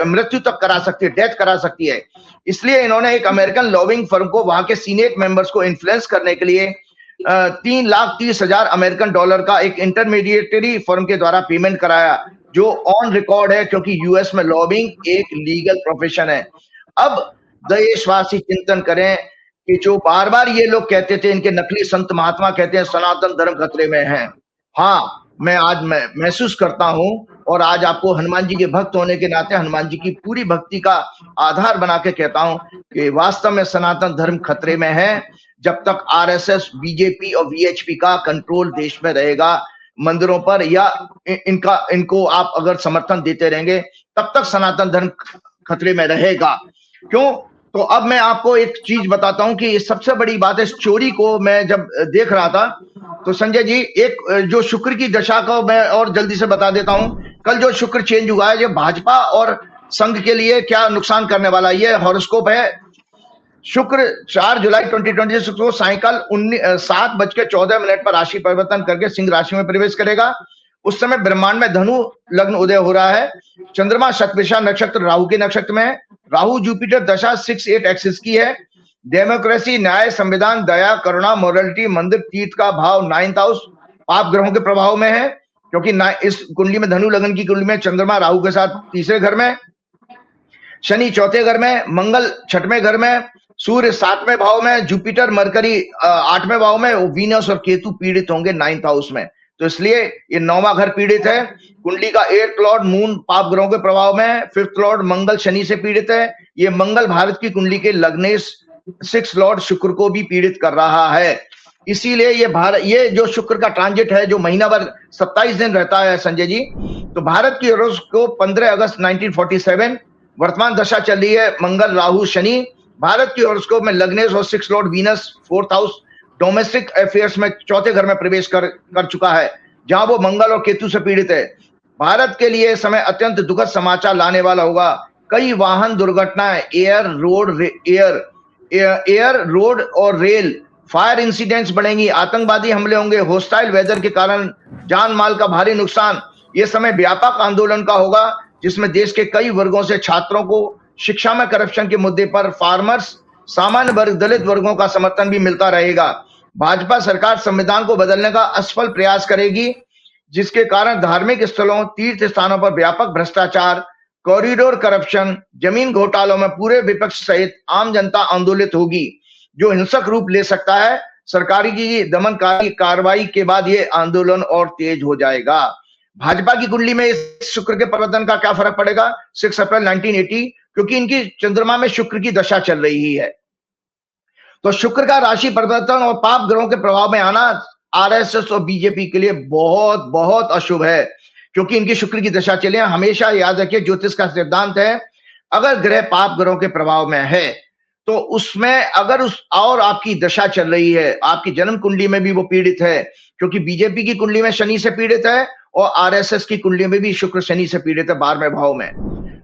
मृत्यु तक करा सकती है, डेथ करा सकती है। इसलिए इन्होंने एक अमेरिकन लॉबिंग फर्म को, वहां के सीनेट मेंबर्स को इन्फ्लुएंस करने के लिए $3,30,000 अमेरिकन डॉलर का एक इंटरमीडिएटरी फर्म के द्वारा पेमेंट कराया, जो ऑन रिकॉर्ड है, क्योंकि यूएस में लॉबिंग एक लीगल प्रोफेशन है। अब देशवासी चिंतन करें कि जो बार बार ये लोग कहते थे, इनके नकली संत महात्मा कहते हैं सनातन धर्म खतरे में है। हाँ, मैं आज महसूस करता हूं, और आज आपको हनुमान जी के भक्त होने के नाते हनुमान जी की पूरी भक्ति का आधार बना के कहता हूं कि वास्तव में सनातन धर्म खतरे में है, जब तक आरएसएस, बीजेपी और वीएचपी का कंट्रोल देश में रहेगा मंदिरों पर, या इनको आप अगर समर्थन देते रहेंगे, तब तक सनातन धर्म खतरे में रहेगा। क्यों? तो अब मैं आपको एक चीज बताता हूं कि सबसे बड़ी बात है, इस चोरी को मैं जब देख रहा था तो संजय जी, एक जो शुक्र की दशा का मैं और जल्दी से बता देता हूं। कल जो शुक्र चेंज हुआ है, ये भाजपा और संघ के लिए क्या नुकसान करने वाला है, ये हॉरोस्कोप है। शुक्र 4 जुलाई 2026 को सायंकाल 7:14 पर राशि परिवर्तन करके सिंह राशि में प्रवेश करेगा। उस समय ब्रह्मांड में धनु लग्न उदय हो रहा है। चंद्रमा शतभिषा नक्षत्र राहु के नक्षत्र में है। राहु जुपिटर दशा 6-8 एक्सिस की है। डेमोक्रेसी, न्याय, संविधान, दया, करुणा, मोरालिटी, मंदिर, तीर्थ का भाव 9th हाउस पाप ग्रहों के प्रभाव में है, क्योंकि इस कुंडली में, धनु लग्न की कुंडली में चंद्रमा राहु के साथ 3रे घर में, शनि 4थे घर में, मंगल 6वें घर में, सूर्य 7वें भाव में, जुपिटर मरकरी 8वें भाव में, वीनस और केतु पीड़ित होंगे 9th हाउस में। तो इसलिए ये 9वां घर पीड़ित है। कुंडली का 8th लॉर्ड मून पाप ग्रहों के प्रभाव में है। 5th लॉर्ड मंगल शनि से पीड़ित है। ये मंगल भारत की कुंडली के लग्नेश 6th लॉर्ड शुक्र को भी पीड़ित कर रहा है। इसीलिए ये जो शुक्र का ट्रांजिट है, जो महीना भर 27 दिन रहता है संजय जी, तो भारत की हॉरोस्कोप 15 अगस्त 1947 वर्तमान दशा चल रही है मंगल राहु शनि। भारत की हॉरोस्कोप में लग्नेश और 6th Lord Venus 4th house domestic affairs में 4थे घर में प्रवेश कर चुका है, जहां वो मंगल और केतु से पीड़ित है। भारत के लिए समय अत्यंत दुखद समाचार लाने वाला होगा। कई वाहन दुर्घटनाएं, एयर, रोड और रेल, फायर इंसिडेंट्स बढ़ेंगी, आतंकवादी हमले होंगे, होस्टाइल वेदर के कारण जान माल का भारी नुकसान। ये समय व्यापक आंदोलन का होगा, जिसमें देश के कई वर्गों से छात्रों को शिक्षा में करप्शन के मुद्दे पर, फार्मर्स, सामान्य वर्ग, दलित वर्गों का समर्थन भी मिलता रहेगा। भाजपा सरकार संविधान को बदलने का असफल प्रयास करेगी, जिसके कारण धार्मिक स्थलों, तीर्थ स्थानों पर व्यापक भ्रष्टाचार, कॉरिडोर करप्शन, जमीन घोटालों में पूरे विपक्ष सहित आम जनता आंदोलित होगी, जो हिंसक रूप ले सकता है। सरकारी की दमनकारी कार्रवाई के बाद ये आंदोलन और तेज हो जाएगा। भाजपा की कुंडली में इस शुक्र के परिवर्तन का क्या फर्क पड़ेगा 6 अप्रैल 1980, क्योंकि इनकी चंद्रमा में शुक्र की दशा चल रही है। तो शुक्र का राशि परिवर्तन और पाप ग्रहों के प्रभाव में आना आरएसएस और बीजेपी के लिए बहुत बहुत अशुभ है, क्योंकि इनकी शुक्र की दशा चले। हमेशा याद रखिए, ज्योतिष का सिद्धांत है, अगर ग्रह पाप ग्रहों के प्रभाव में है तो उसमें अगर और आपकी दशा चल रही है, आपकी जन्म कुंडली में भी वो पीड़ित है, क्योंकि बीजेपी की कुंडली में शनि से पीड़ित है और आरएसएस की कुंडली में भी शुक्र शनि से पीड़ित है 12वें भाव में,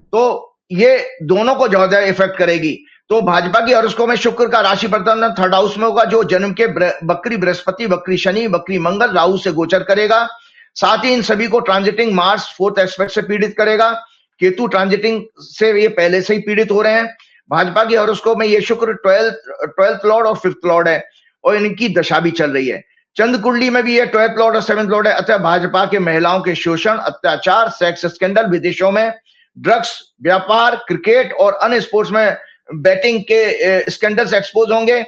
तो ये दोनों को ज्यादा इफेक्ट करेगी। तो भाजपा की हॉरोस्कोप में शुक्र का राशि परिवर्तन 3rd हाउस में होगा, जो जन्म के बकरी बृहस्पति, बकरी शनि, बकरी मंगल, राहु से गोचर करेगा। साथ ही इन सभी को ट्रांजिटिंग मार्स 4th एस्पेक्ट से पीड़ित करेगा। केतु ट्रांजिटिंग से ये पहले से ही पीड़ित हो रहे हैं। भाजपा की हॉरोस्कोप में ये शुक्र 12th लॉर्ड और 5th लॉर्ड है, और इनकी दशा भी चल रही है। चंद्र कुंडली में भी ये 12th लॉर्ड और 7th लॉर्ड है। अतः भाजपा के महिलाओं के शोषण, अत्याचार, सेक्स स्कैंडल, विदेशों में ड्रग्स, व्यापार, क्रिकेट और अन्य स्पोर्ट्स में बैटिंग के स्कैंडल्स एक्सपोज होंगे।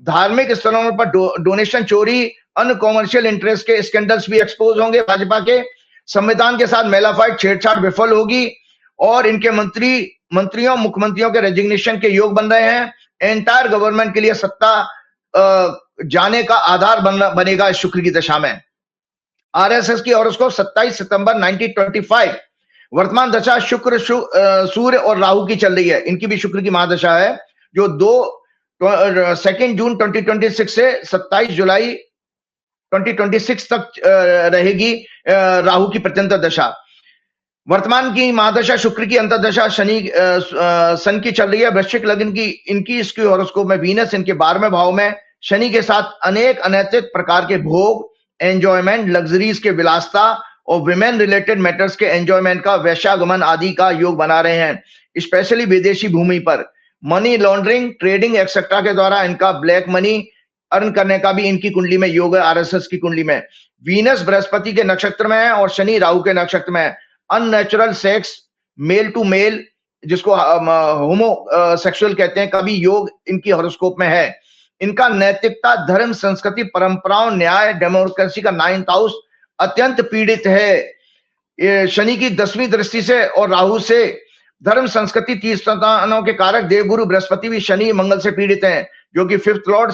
धार्मिक स्थलों पर डोनेशन चोरी, अन्य कॉमर्शियल इंटरेस्ट के स्कैंडल्स भी एक्सपोज होंगे भाजपा के। संविधान के साथ मेलाफाइड छेड़छाड़ विफल होगी और इनके मंत्रियों मुख्यमंत्रियों के रेजिग्नेशन के योग बन रहे हैं। एंटायर गवर्नमेंट के लिए सत्ता जाने का आधार बनेगा इस शुक्र की दशा में। आरएसएस की हॉरोस्कोप 27 सितंबर 1925, वर्तमान दशा शुक्र सूर्य और राहु की चल रही है। इनकी भी शुक्र की महादशा है जो 2 जून 2026 से 27 जुलाई 2026 तक रहेगी राहु की प्रत्यंतर दशा। वर्तमान की महादशा शुक्र की अंतर्दशा शनि सन की चल रही है। वृश्चिक लग्न की इनकी इसकी हॉरोस्कोप में वीनस इनके 12वें भाव में शनि के साथ अनेक अनैतिक प्रकार के भोग, एंजॉयमेंट, लग्जरीज के विलासता और विमेन रिलेटेड मैटर्स के एंजॉयमेंट का वैश्यागमन आदि का योग बना रहे हैं। स्पेशली विदेशी भूमि पर मनी लॉन्ड्रिंग, ट्रेडिंग एक्सेट्रा के द्वारा इनका ब्लैक मनी अर्न करने का भी इनकी कुंडली में योग है। आरएसएस की कुंडली में वीनस बृहस्पति के नक्षत्र में है और शनि राहु के नक्षत्र में है। Unnatural sex, male to male, जिसको होमो सेक्सुअल कहते हैं, का भी योग इनकी हॉरोस्कोप में है। इनका नैतिकता, धर्म, संस्कृति, परंपराओं, न्याय, डेमोक्रेसी का 9th हाउस अत्यंत पीड़ित है। ये शनि की 10वीं दृष्टि से और राहु से धर्म, संस्कृति, तीर्थस्थानों के कारक देवगुरु बृहस्पति भी शनि मंगल से पीड़ित हैं, जो कि 5th लॉर्ड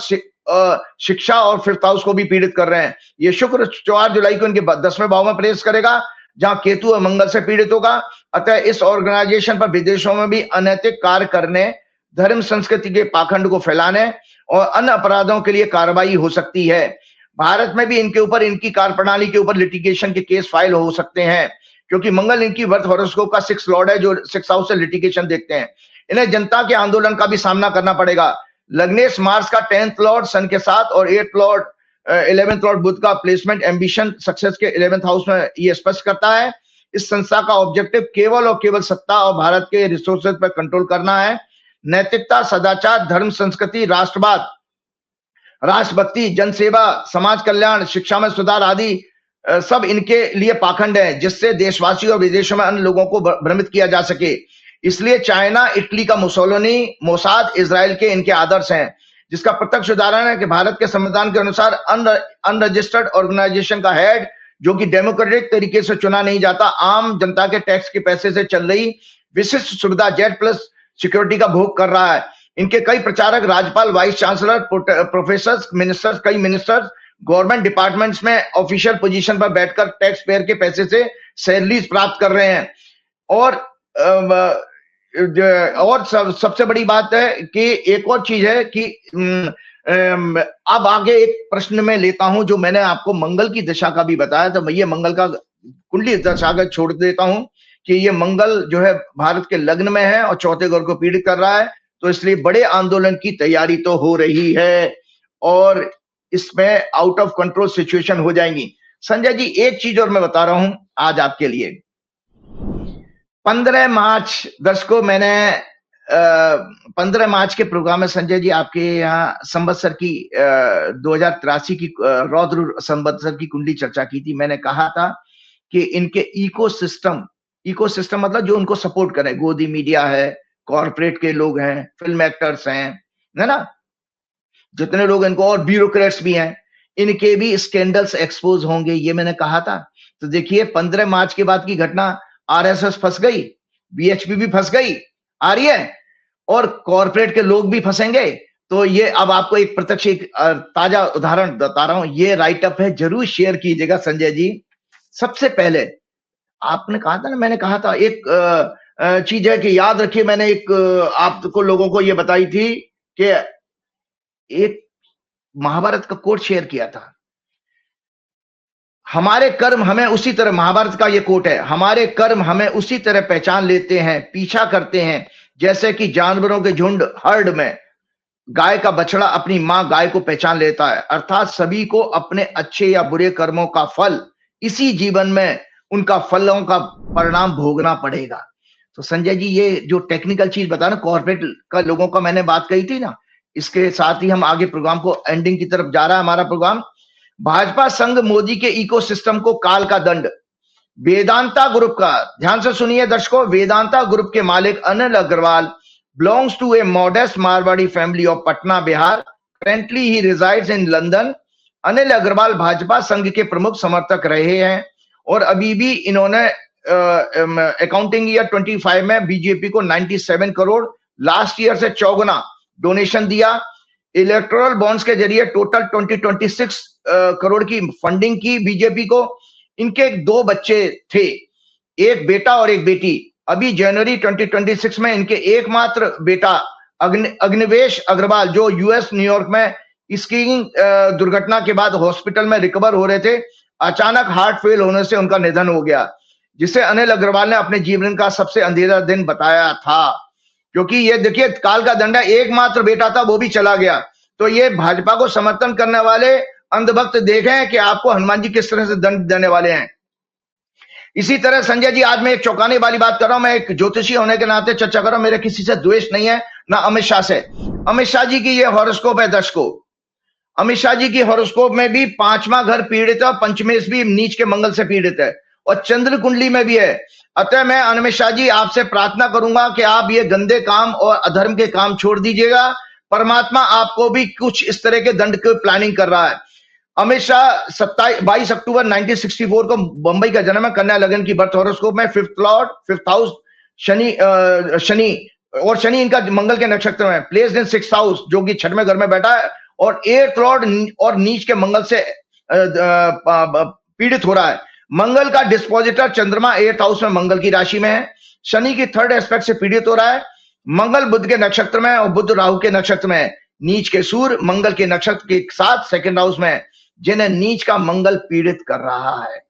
शिक्षा और 5th हाउस को भी पीड़ित कर रहे हैं। ये शुक्र 4 जुलाई को इनके 10वें भाव में प्रवेश करेगा, जहां केतु और मंगल से पीड़ित होगा। अतः इस ऑर्गेनाइजेशन पर विदेशों में भी अनैतिक कार्य करने, धर्म संस्कृति के पाखंड को फैलाने और अन्य अपराधों के लिए कार्रवाई हो सकती है। भारत में भी इनके ऊपर, इनकी कार्यप्रणाली के ऊपर लिटिगेशन के केस फाइल हो सकते हैं, क्योंकि मंगल इनकी बर्थ हॉरोस्कोप का 6th लॉर्ड है, जो 6th हाउस से लिटिगेशन देखते हैं। इन्हें जनता के आंदोलन का भी सामना करना पड़ेगा। लग्नेश मार्स का 10th लॉर्ड सन के साथ और 8th लॉर्ड 11th लॉर्ड बुध का प्लेसमेंट एम्बिशन सक्सेस के 11th हाउस में ये स्पष्ट करता है। इस संस्था का ऑब्जेक्टिव केवल और केवल सत्ता और भारत के रिसोर्सेज पर कंट्रोल करना है। नैतिकता, सदाचार, धर्म, संस्कृति, राष्ट्रवाद, राष्ट्रभक्ति, जनसेवा, समाज कल्याण, शिक्षा में सुधार आदि सब इनके लिए पाखंड है, जिससे देशवासियों और विदेशों में अन्य लोगों को भ्रमित किया जा सके। इसलिए चाइना, इटली का मुसोलिनी, मोसाद, इजराइल के इनके आदर्श हैं, जिसका प्रत्यक्ष उदाहरण है कि भारत के संविधान के अनुसार अनरजिस्टर्ड ऑर्गेनाइजेशन का हेड, जो कि डेमोक्रेटिक तरीके से चुना नहीं जाता, आम जनता के टैक्स के पैसे से चल रही विशिष्ट सुविधा जेड प्लस सिक्योरिटी का भोग कर रहा है। इनके कई प्रचारक, राज्यपाल, वाइस चांसलर, प्रोफेसर, मिनिस्टर्स, कई मिनिस्टर्स गवर्नमेंट डिपार्टमेंट्स में ऑफिशियल पोजीशन पर बैठकर टैक्स पेयर के पैसे से सैलरीज प्राप्त कर रहे हैं। और सबसे बड़ी बात है कि एक और चीज है कि अब आगे एक प्रश्न में लेता हूं, जो मैंने आपको मंगल की दशा का भी बताया था। मैं ये मंगल का कुंडली दशा का छोड़ देता हूं कि ये मंगल जो है भारत के लग्न में है और 4थे घर को पीड़ित कर रहा है, तो इसलिए बड़े आंदोलन की तैयारी तो हो रही है और इसमें आउट ऑफ कंट्रोल सिचुएशन हो जाएंगी। संजय जी, एक चीज और मैं बता रहा हूं आज आपके लिए। 15 मार्च दर्शकों, मैंने 15 मार्च के प्रोग्राम में संजय जी आपके यहाँ संवत्सर की 2083 की रौद्र संवत्सर की कुंडली चर्चा की थी। मैंने कहा था कि इनके इकोसिस्टम मतलब जो उनको सपोर्ट करे, गोदी मीडिया है, कॉर्पोरेट के लोग हैं, फिल्म एक्टर्स हैं, है ना, जितने लोग इनको, और ब्यूरोक्रेट्स भी हैं, इनके भी स्कैंडल्स एक्सपोज होंगे, ये मैंने कहा था। तो देखिए 15 मार्च के बाद की घटना, आरएसएस फंस गई, बीएचपी भी फंस गई आ रही है और कॉर्पोरेट के लोग भी फंसेंगे। तो ये अब आपको एक प्रत्यक्ष एक ताजा उदाहरण बता रहा हूं, ये राइटअप है, जरूर शेयर कीजिएगा संजय जी। सबसे पहले आपने कहा था ना, मैंने कहा था एक चीज है कि याद रखिए, मैंने एक आपको लोगों को ये बताई थी कि एक महाभारत का कोट शेयर किया था, हमारे कर्म हमें उसी तरह, महाभारत का ये कोट है, हमारे कर्म हमें उसी तरह पहचान लेते हैं, पीछा करते हैं, जैसे कि जानवरों के झुंड, हर्ड में गाय का बछड़ा अपनी मां गाय को पहचान लेता है। अर्थात सभी को अपने अच्छे या बुरे कर्मों का फल इसी जीवन में उनका फलों का परिणाम भोगना पड़ेगा। तो संजय जी, ये जो टेक्निकल चीज बता ना, कॉर्पोरेट का लोगों का मैंने बात कही थी ना, इसके साथ ही हम आगे प्रोग्राम को एंडिंग की तरफ जा रहा है हमारा प्रोग्राम। भाजपा संघ मोदी के इकोसिस्टम को काल का दंड। वेदांता ग्रुप का, ध्यान से सुनिए दर्शकों, वेदांता ग्रुप के मालिक Anil Agarwal belongs to a modest Marwadi family of Patna, Bihar. Currently he resides in London. Anil Agarwal Bhajpa संघ के प्रमुख समर्थक रहे हैं और अभी भी इन्होंने अकाउंटिंग ईयर 25 में बीजेपी को 97 करोड़, लास्ट ईयर से चौगुना डोनेशन दिया। इलेक्टोरल बॉन्ड्स के जरिए टोटल 26 करोड़ की फंडिंग की बीजेपी को। इनके 2 बच्चे थे, एक बेटा और एक बेटी। अभी जनवरी 2026 में इनके एकमात्र बेटा अग्निवेश अग्रवाल, जो यूएस न्यूयॉर्क में स्कीइंग दुर्घटना के बाद हॉस्पिटल में रिकवर हो रहे थे, अचानक हार्ट फेल होने से उनका निधन हो गया, जिसे अनिल अग्रवाल ने अपने जीवन का सबसे अंधेरा दिन बताया था। क्योंकि ये देखिए काल का दंड है, एकमात्र बेटा था वो भी चला गया। तो ये भाजपा को समर्थन करने वाले अंधभक्त देखें कि आपको हनुमान जी किस तरह से दंड देने वाले हैं। इसी तरह संजय जी, आज मैं एक चौंकाने वाली बात कर रहा हूं, मैं एक ज्योतिषी होने के नाते चर्चा कर रहा हूं, मेरे किसी से द्वेष नहीं है, ना अमित शाह से। अमित शाह जी की ये हॉरोस्कोप है दर्शकों। अमित शाह जी की हॉरोस्कोप में भी 5वां घर पीड़ित है, पंचमेश भी नीच के मंगल से पीड़ित है, और चंद्र कुंडली में भी है। अतः मैं अमित शाह जी आपसे प्रार्थना करूंगा कि आप ये गंदे काम और अधर्म के काम छोड़ दीजिएगा। परमात्मा आपको भी कुछ इस तरह के दंड की प्लानिंग कर रहा है। अमित शाह 22 अक्टूबर 1964 को मुंबई का जन्म है, कन्या लगन की बर्थ हॉरोस्कोप में 5th Lord 5th house Shani और शनि इनका मंगल के नक्षत्र में प्लेस्ड इन 6th हाउस, जो कि 6वें घर में बैठा है, और 8th लॉर्ड और नीच के मंगल से पीड़ित हो रहा है। मंगल का डिस्पोजिटर चंद्रमा 8th हाउस में मंगल की राशि में है। शनि की 3rd एस्पेक्ट से पीड़ित हो रहा है। मंगल बुध के नक्षत्र में और बुध राहु के नक्षत्र में। नीच के सूर्य मंगल के नक्षत्र के साथ 2nd हाउस में, जिन्हें नीच का मंगल पीड़ित कर रहा है।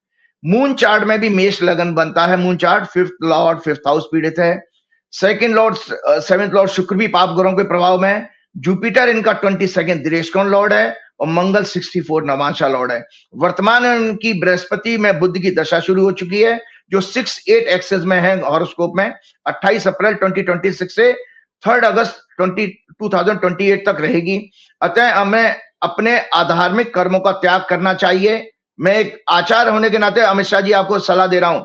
मून चार्ट में भी मेष लगन बनता है। Moon chart 5th Lord 5th house पीड़ित है। 2nd लॉर्ड 7th लॉर्ड शुक्र भी पाप ग्रहों के प्रभाव में। जुपिटर इनका 22nd दृष्टिकोण लॉर्ड है, और मंगल 64 नवांशा लॉर्ड है। वर्तमान इनकी बृहस्पति में बुध की दशा शुरू हो चुकी है, जो 6-8 एक्सेस में है हॉरोस्कोप में। 28 अप्रैल 2026 से 3 अगस्त 2028 तक रहेगी। अतः हमें अपने आधार्मिक कर्मों का त्याग करना चाहिए। मैं एक आचार्य होने के नाते अमित शाह जी आपको सलाह दे रहा हूं,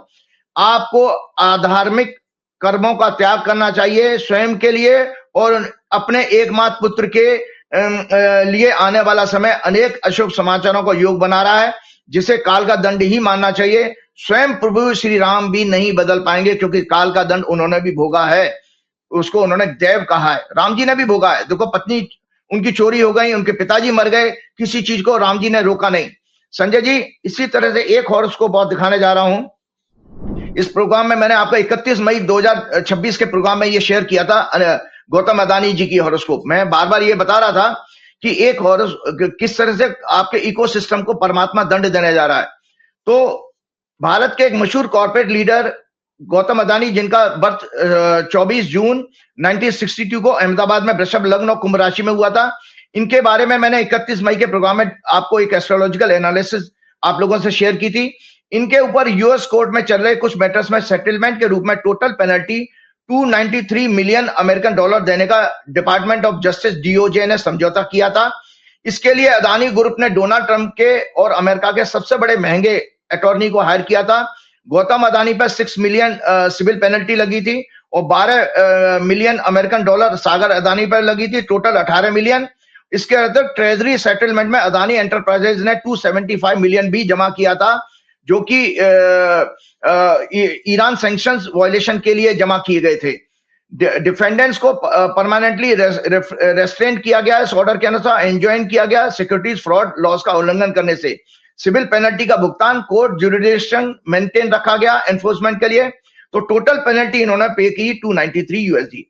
आपको आधार्मिक कर्मों का त्याग करना चाहिए स्वयं के लिए, और अपने एकमात्र पुत्र के लिए आने वाला समय अनेक अशुभ समाचारों का योग बना रहा है, जिसे काल का दंड ही मानना चाहिए। स्वयं प्रभु श्री राम भी नहीं बदल पाएंगे, क्योंकि काल का दंड उन्होंने भी भोगा है, उसको उन्होंने देव कहा है। राम जी ने भी भोगा है। देखो, पत्नी उनकी चोरी हो गई, उनके पिताजी मर गए, किसी चीज को राम जी ने रोका नहीं। संजय जी, इसी तरह से एक हॉरोस्कोप बहुत दिखाने जा रहा हूं। इस प्रोग्राम में मैंने आपको 31 मई 2026 के प्रोग्राम में ये शेयर किया था, गौतम अदानी जी की हॉरोस्कोप। मैं बार बार ये बता रहा था कि एक किस तरह से आपके इकोसिस्टम को परमात्मा दंड देने जा रहा है। तो भारत के एक मशहूर कॉर्पोरेट लीडर गौतम अदानी, जिनका बर्थ 24 जून 1962 को अहमदाबाद में वृषभ लग्न और कुंभ राशि में हुआ था। इनके बारे में मैंने 31 मई के प्रोग्राम में आपको एक एस्ट्रोलॉजिकल एनालिसिस आप लोगों से शेयर की थी। इनके ऊपर यूएस कोर्ट में चल रहे कुछ मैटर्स में सेटलमेंट के रूप में total penalty $293 million American dollar देने का डिपार्टमेंट ऑफ जस्टिस डीओजे ने समझौता किया था। इसके लिए अदानी ग्रुप ने डोनाल्ड ट्रंप के और अमेरिका के सबसे बड़े महंगे अटॉर्नी को हायर किया था। गौतम अदानी पर 6 मिलियन सिविल पेनल्टी लगी थी, और 12 मिलियन अमेरिकन डॉलर सागर अदानी पर लगी थी, टोटल 18 मिलियन। इसके अतिरिक्त ट्रेजरी सेटलमेंट में अदानी एंटरप्राइजेज ने 275 मिलियन भी जमा किया था, जो कि ईरान सैंक्शंस वायलेशन के लिए जमा किए गए थे। डिफेंडेंट्स को परमानेंटली रेस्ट्रेंट किया गया इस ऑर्डर के अनुसार, एंजॉइन किया गया सिक्योरिटीज फ्रॉड लॉस का उल्लंघन करने से। सिविल पेनल्टी का भुगतान कोर्ट जुरिडिक्शन मेंटेन रखा गया एनफोर्समेंट के लिए। तो टोटल पेनल्टी इन्होंने पे की $293।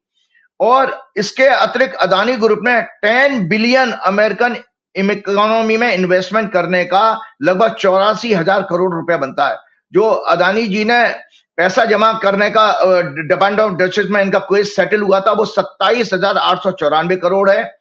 और इसके अतिरिक्त अदानी ग्रुप ने 10 बिलियन अमेरिकन इकोनॉमी में इन्वेस्टमेंट करने का लगभग 84,000 करोड़ रुपया बनता है। जो अदानी जी ने पैसा जमा करने का डिपार्टमेंट ऑफ जस्टिस में इनका केस सेटल हुआ था, वो 27,894 करोड़ है।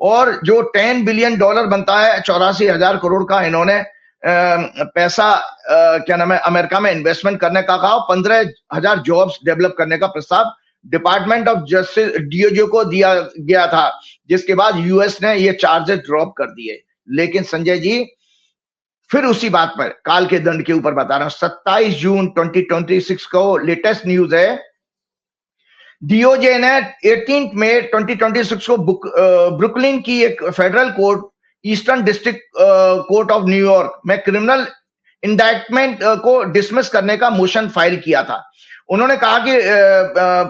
और जो 10 बिलियन डॉलर बनता है 84,000 करोड़ का, इन्होंने पैसा क्या नाम है अमेरिका में इन्वेस्टमेंट करने का कहा। 15,000 जॉब्स डेवलप करने का प्रस्ताव डिपार्टमेंट ऑफ जस्टिस डीओजे को दिया गया था, जिसके बाद यूएस ने ये चार्जेस ड्रॉप कर दिए। लेकिन संजय जी, फिर उसी बात पर काल के दंड के ऊपर बता रहा हूं। 27 जून 2026 को लेटेस्ट न्यूज है, डीओजे ने 18 मई 2026 को ब्रुकलिन की एक federal court eastern district court of New York में क्रिमिनल इंडाइटमेंट को डिसमिस करने का मोशन फाइल किया था। उन्होंने कहा कि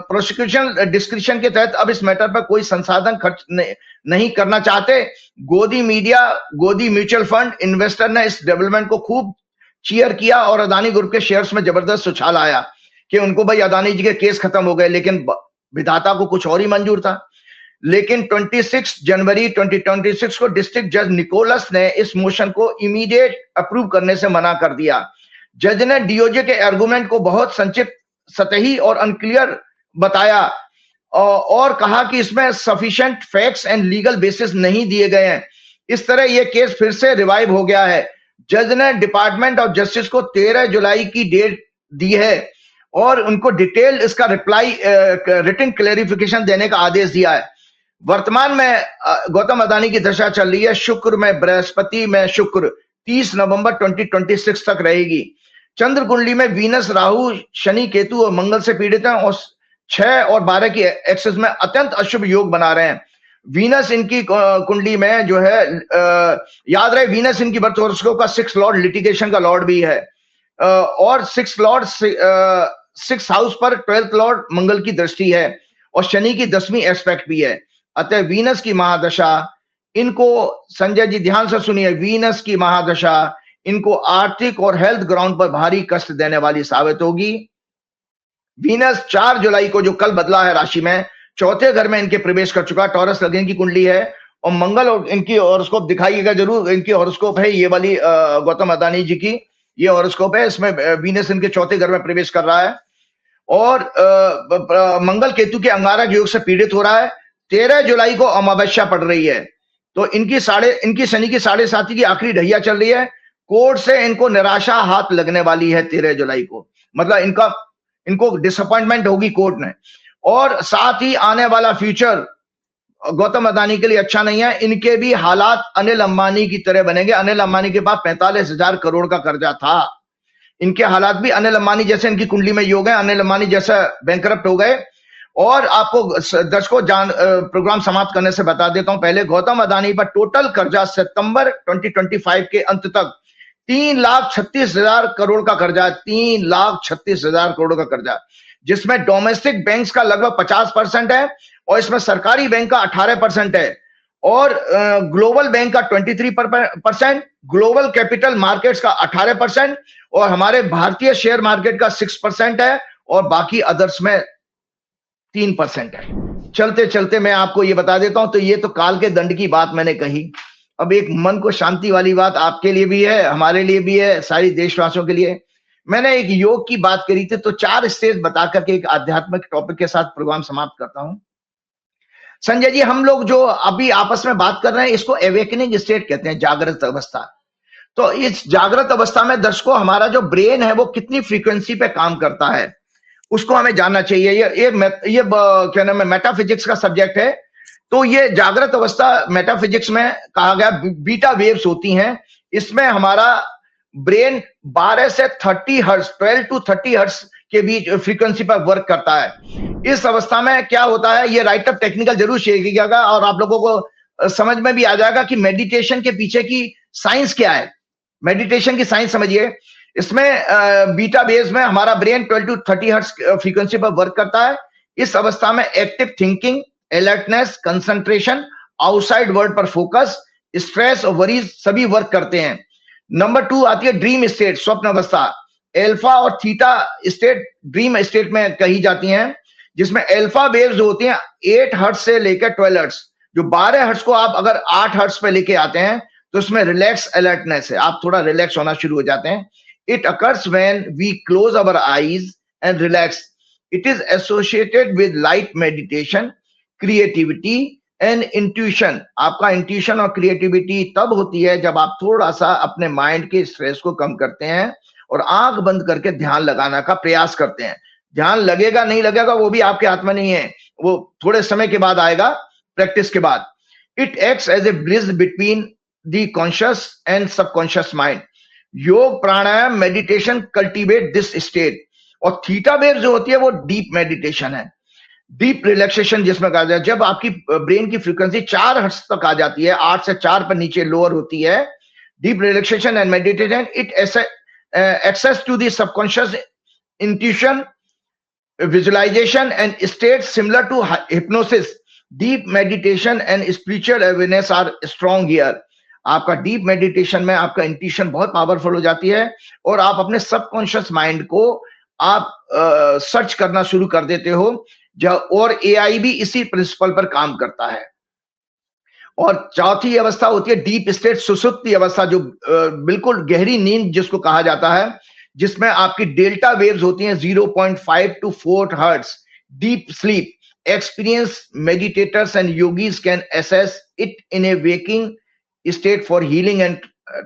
प्रोसिक्यूशन डिस्क्रिप्शन के तहत अब इस मैटर पर कोई संसाधन खर्च नहीं करना चाहते। गोदी मीडिया, गोदी म्यूचुअल फंड इन्वेस्टर ने इस डेवलपमेंट को खूब चीयर किया और अदानी ग्रुप के शेयर्स में जबरदस्त उछाल आया कि उनको भाई अदानी जी के केस खत्म हो गए, लेकिन विधाता को कुछ और ही मंजूर था। लेकिन 26 जनवरी 2026 को डिस्ट्रिक्ट जज निकोलस ने इस मोशन को इमीडिएट अप्रूव करने से मना कर दिया। जज ने डीओजे के आर्गुमेंट को बहुत संक्षिप्त, सतही और अनक्लियर बताया और कहा कि इसमें sufficient facts and legal basis नहीं दिए गए हैं। इस तरह यह केस फिर से रिवाइव हो गया है। जज ने डिपार्टमेंट ऑफ जस्टिस को 13 जुलाई की डेट दी है और उनको डिटेल इसका रिप्लाई रिटन क्लैरिफिकेशन देने का आदेश दिया है। वर्तमान में गौतम अदानी की दशा चल रही है शुक्र में, बृहस्पति में शुक्र 30 नवंबर 2026 तक रहेगी। चंद्र कुंडली में वीनस, राहु, शनि, केतु और मंगल से पीड़ित हैं और 6 और 12 की एक्सिस में अत्यंत अशुभ योग बना रहे हैं। वीनस इनकी कुंडली में जो है, याद रहे वीनस इनकी बर्थ हॉरोस्कोप का 6 लॉर्ड लिटिगेशन का लॉर्ड भी है और 6 लॉर्ड 6 हाउस पर 12th लॉर्ड मंगल की दृष्टि है और शनि की 10वीं एस्पेक्ट भी है। अतः वीनस की महादशा इनको, संजय जी ध्यान से सुनिए, वीनस की महादशा इनको आर्थिक और हेल्थ ग्राउंड पर भारी कष्ट देने वाली साबित होगी। वीनस 4 जुलाई को, जो कल बदला है राशि में, 4थे घर में इनके प्रवेश कर चुका। टॉरस लग्न की कुंडली है और मंगल, और इनकी हॉरोस्कोप दिखाइएगा जरूर। इनकी हॉरोस्कोप है ये वाली, गौतम अदानी जी की ये हॉरोस्कोप है। इसमें वीनस इनके 4थे घर में प्रवेश कर रहा है और मंगल केतु के अंगारक योग से पीड़ित हो रहा है। 13 जुलाई को अमावस्या पड़ रही है, तो इनकी शनि की 7.5 की आखिरी ढैया चल रही है। कोर्ट से इनको निराशा हाथ लगने वाली है 13 जुलाई को, मतलब इनको डिसअपॉइंटमेंट होगी कोर्ट ने। और साथ ही आने वाला फ्यूचर गौतम अदानी के लिए अच्छा नहीं है। इनके भी हालात अनिल अंबानी की तरह बनेंगे। अनिल अंबानी के पास 45,000 करोड़ का कर्जा था। इनके हालात भी अनिल अंबानी जैसे, इनकी कुंडली में योग है, अनिल अंबानी जैसा बैंकरप्ट हो गए। और आपको दर्शकों प्रोग्राम समाप्त करने से बता देता हूं, पहले गौतम अदानी पर टोटल कर्जा सितंबर 2025 के अंत तक 3,36,000 करोड़ का कर्जा, 3,36,000 करोड़ का कर्जा, जिसमें डोमेस्टिक बैंक्स का लगभग 50% है और इसमें सरकारी बैंक का 18% है और ग्लोबल बैंक का 23%, ग्लोबल कैपिटल मार्केट्स का 18% और हमारे भारतीय शेयर मार्केट का 6% है और बाकी अदर्स में 3% है। चलते चलते मैं आपको ये बता देता हूं, तो ये तो काल के दंड की बात मैंने कही। अब एक मन को शांति वाली बात आपके लिए भी है, हमारे लिए भी है, सारी देशवासियों के लिए। मैंने एक योग की बात करी थी, तो 4 स्टेज बता करके एक आध्यात्मिक टॉपिक के साथ प्रोग्राम समाप्त करता हूं। संजय जी, हम लोग जो अभी आपस में बात कर रहे हैं, इसको एवेकनिंग स्टेट कहते हैं, जागृत अवस्था। तो इस जागृत अवस्था में दर्शकों हमारा जो ब्रेन है वो कितनी फ्रीक्वेंसी पे काम करता है उसको हमें जानना चाहिए। ये क्या नाम है, मेटाफिजिक्स का सब्जेक्ट है। तो ये जागृत अवस्था मेटाफिजिक्स में कहा गया बीटा वेव्स होती हैं। इसमें हमारा ब्रेन 12 से 30 हर्ट्ज, 12 to 30 हर्ट्ज के बीच फ्रीक्वेंसी पर वर्क करता है। इस अवस्था में क्या होता है, ये राइट अप टेक्निकल जरूर शेयर कीजिएगा और आप लोगों को समझ में भी आ जाएगा कि मेडिटेशन के पीछे की साइंस क्या है। मेडिटेशन की साइंस समझिए। इसमें बीटा वेव्स में हमारा ब्रेन 12 to 30 हर्ट्ज फ्रीक्वेंसी पर वर्क करता है। इस अवस्था में active thinking, alertness, concentration, outside world पर फोकस, स्ट्रेस और वरीज सभी वर्क करते हैं। नंबर 2 आती है ड्रीम स्टेट, स्वप्न अवस्था। एल्फा और थीटा स्टेट ड्रीम स्टेट में कही जाती हैं, जिसमें एल्फा वेव्स जो होती हैं 8 हर्ट्ज से लेकर 12 हर्ट्ज, जो 12 हर्ट्ज को आप अगर 8 हर्ट्ज पे लेके आते हैं तो उसमें रिलैक्स अलर्टनेस है, आप थोड़ा रिलैक्स होना शुरू हो जाते हैं। It occurs when we close our eyes and relax. It is associated with light meditation, creativity and intuition. आपका इंट्यूशन और क्रिएटिविटी तब होती है जब आप थोड़ा सा अपने माइंड के स्ट्रेस को कम करते हैं और आंख बंद करके ध्यान लगाने का प्रयास करते हैं। ध्यान लगेगा नहीं लगेगा वो भी आपके हाथ में नहीं है, वो थोड़े समय के बाद आएगा, प्रैक्टिस के बाद। It acts as a bridge between the conscious and subconscious mind. योग, प्राणायाम, मेडिटेशन कल्टीवेट दिस स्टेट। और थीटा वेव जो होती है वो डीप मेडिटेशन है, डीप रिलैक्सेशन जिसमें कहा जाए। जब आपकी ब्रेन की फ्रीक्वेंसी 4 हर्ट्ज तक आ जाती है, 8 से 4 पर नीचे लोअर होती है, deep relaxation and meditation, it access to the subconscious intuition, visualization and states similar to hypnosis. Deep meditation and spiritual awareness are strong here. आपका डीप मेडिटेशन में आपका इंट्यूशन बहुत पावरफुल हो जाती है और आप अपने सबकॉन्शियस माइंड को आप सर्च करना शुरू कर देते हो, और एआई भी इसी प्रिंसिपल पर काम करता है। और चौथी अवस्था होती है डीप स्टेट, सुसुप्ति अवस्था, जो बिल्कुल गहरी नींद जिसको कहा जाता है, जिसमें आपकी डेल्टा वेव्स होती हैं 0.5 to 4 hertz. Deep sleep experience meditators and yogis can access it in a waking state for healing and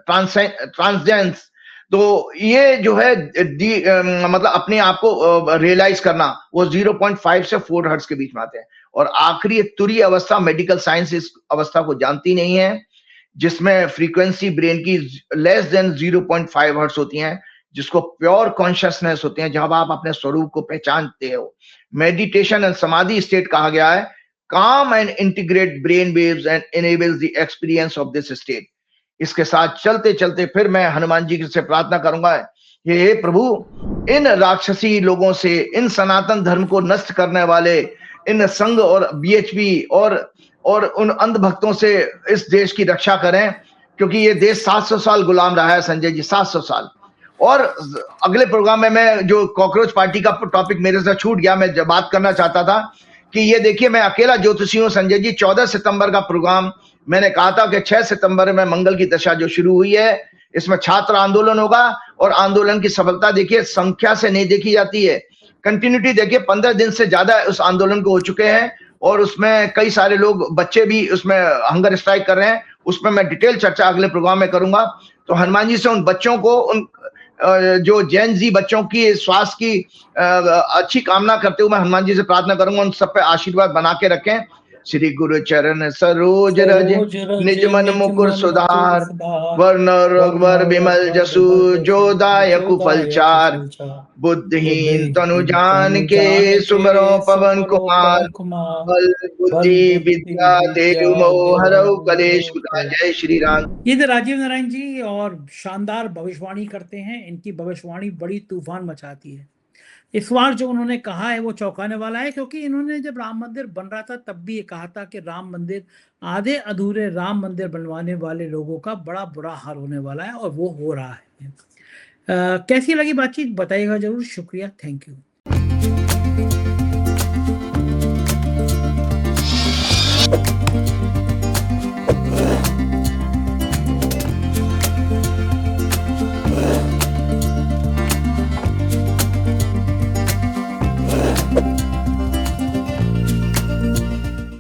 transcendence. तो ये जो है मतलब अपने आप को रियलाइज करना, वो 0.5 से 4 हर्ट्ज के बीच में आते हैं। और आखिरी तुरीय अवस्था, मेडिकल साइंस इस अवस्था को जानती नहीं है, जिसमें फ्रीक्वेंसी ब्रेन की लेस देन 0.5 हर्ट्ज होती हैं, जिसको प्योर कॉन्शियसनेस होते हैं, जहां आप अपने स्वरूप को पहचानते हो। मेडिटेशन एंड समाधि स्टेट कहा गया है। काम and integrate brain waves and enables the experience of this state। इसके साथ चलते चलते फिर मैं हनुमान जी से प्रार्थना करूंगा, हे प्रभु, इन राक्षसी लोगों से, इन सनातन धर्म को नष्ट करने वाले इन संघ और बीएचपी और उन अंधभक्तों से इस देश की रक्षा करें, क्योंकि ये देश 700 साल गुलाम रहा है संजय जी, 700 साल। और अगले प्रोग्राम में मैं जो कॉकरोच पार्टी का टॉपिक मेरे से छूट गया, मैं बात करना चाहता था कि ये देखिए, मैं अकेला ज्योतिषी हूं संजय जी। 14 सितंबर का प्रोग्राम मैंने कहा था कि 6 सितंबर में मंगल की दशा जो शुरू हुई है, इसमें छात्र आंदोलन होगा, और आंदोलन की सफलता देखिए संख्या से नहीं देखी जाती है, कंटिन्यूटी देखिए। 15 दिन से ज्यादा उस आंदोलन को हो चुके हैं, और उसमें कई सारे लोग, बच्चे भी उसमें हंगर स्ट्राइक कर रहे हैं। उसमें मैं डिटेल चर्चा अगले प्रोग्राम में करूंगा। तो हनुमान जी से उन बच्चों को, उन जो जैन जी बच्चों की स्वास्थ्य की अच्छी कामना करते हुए मैं हनुमान जी से प्रार्थना करूंगा, उन सब पे आशीर्वाद बना के रखें। श्री गुरु चरण सरोज रज निज मन मुकुर सुधार, वर्ण रघुवर विमल जसु जो दायक फल चार। बुद्धिहीन तनु जान के सुमरो पवन कुमार, बल बुद्धि विद्या देहु मोह हरऊ कलेश विकार। जय श्री राम। ये तो राजीव नारायण जी और शानदार भविष्यवाणी करते हैं। इनकी भविष्यवाणी बड़ी तूफान मचाती है। इस बार जो उन्होंने कहा है वो चौंकाने वाला है, क्योंकि इन्होंने जब राम मंदिर बन रहा था तब भी ये कहा था कि राम मंदिर, आधे अधूरे राम मंदिर बनवाने वाले लोगों का बड़ा बुरा हाल होने वाला है, और वो हो रहा है। कैसी लगी बातचीत बताइएगा जरूर। शुक्रिया, थैंक यू।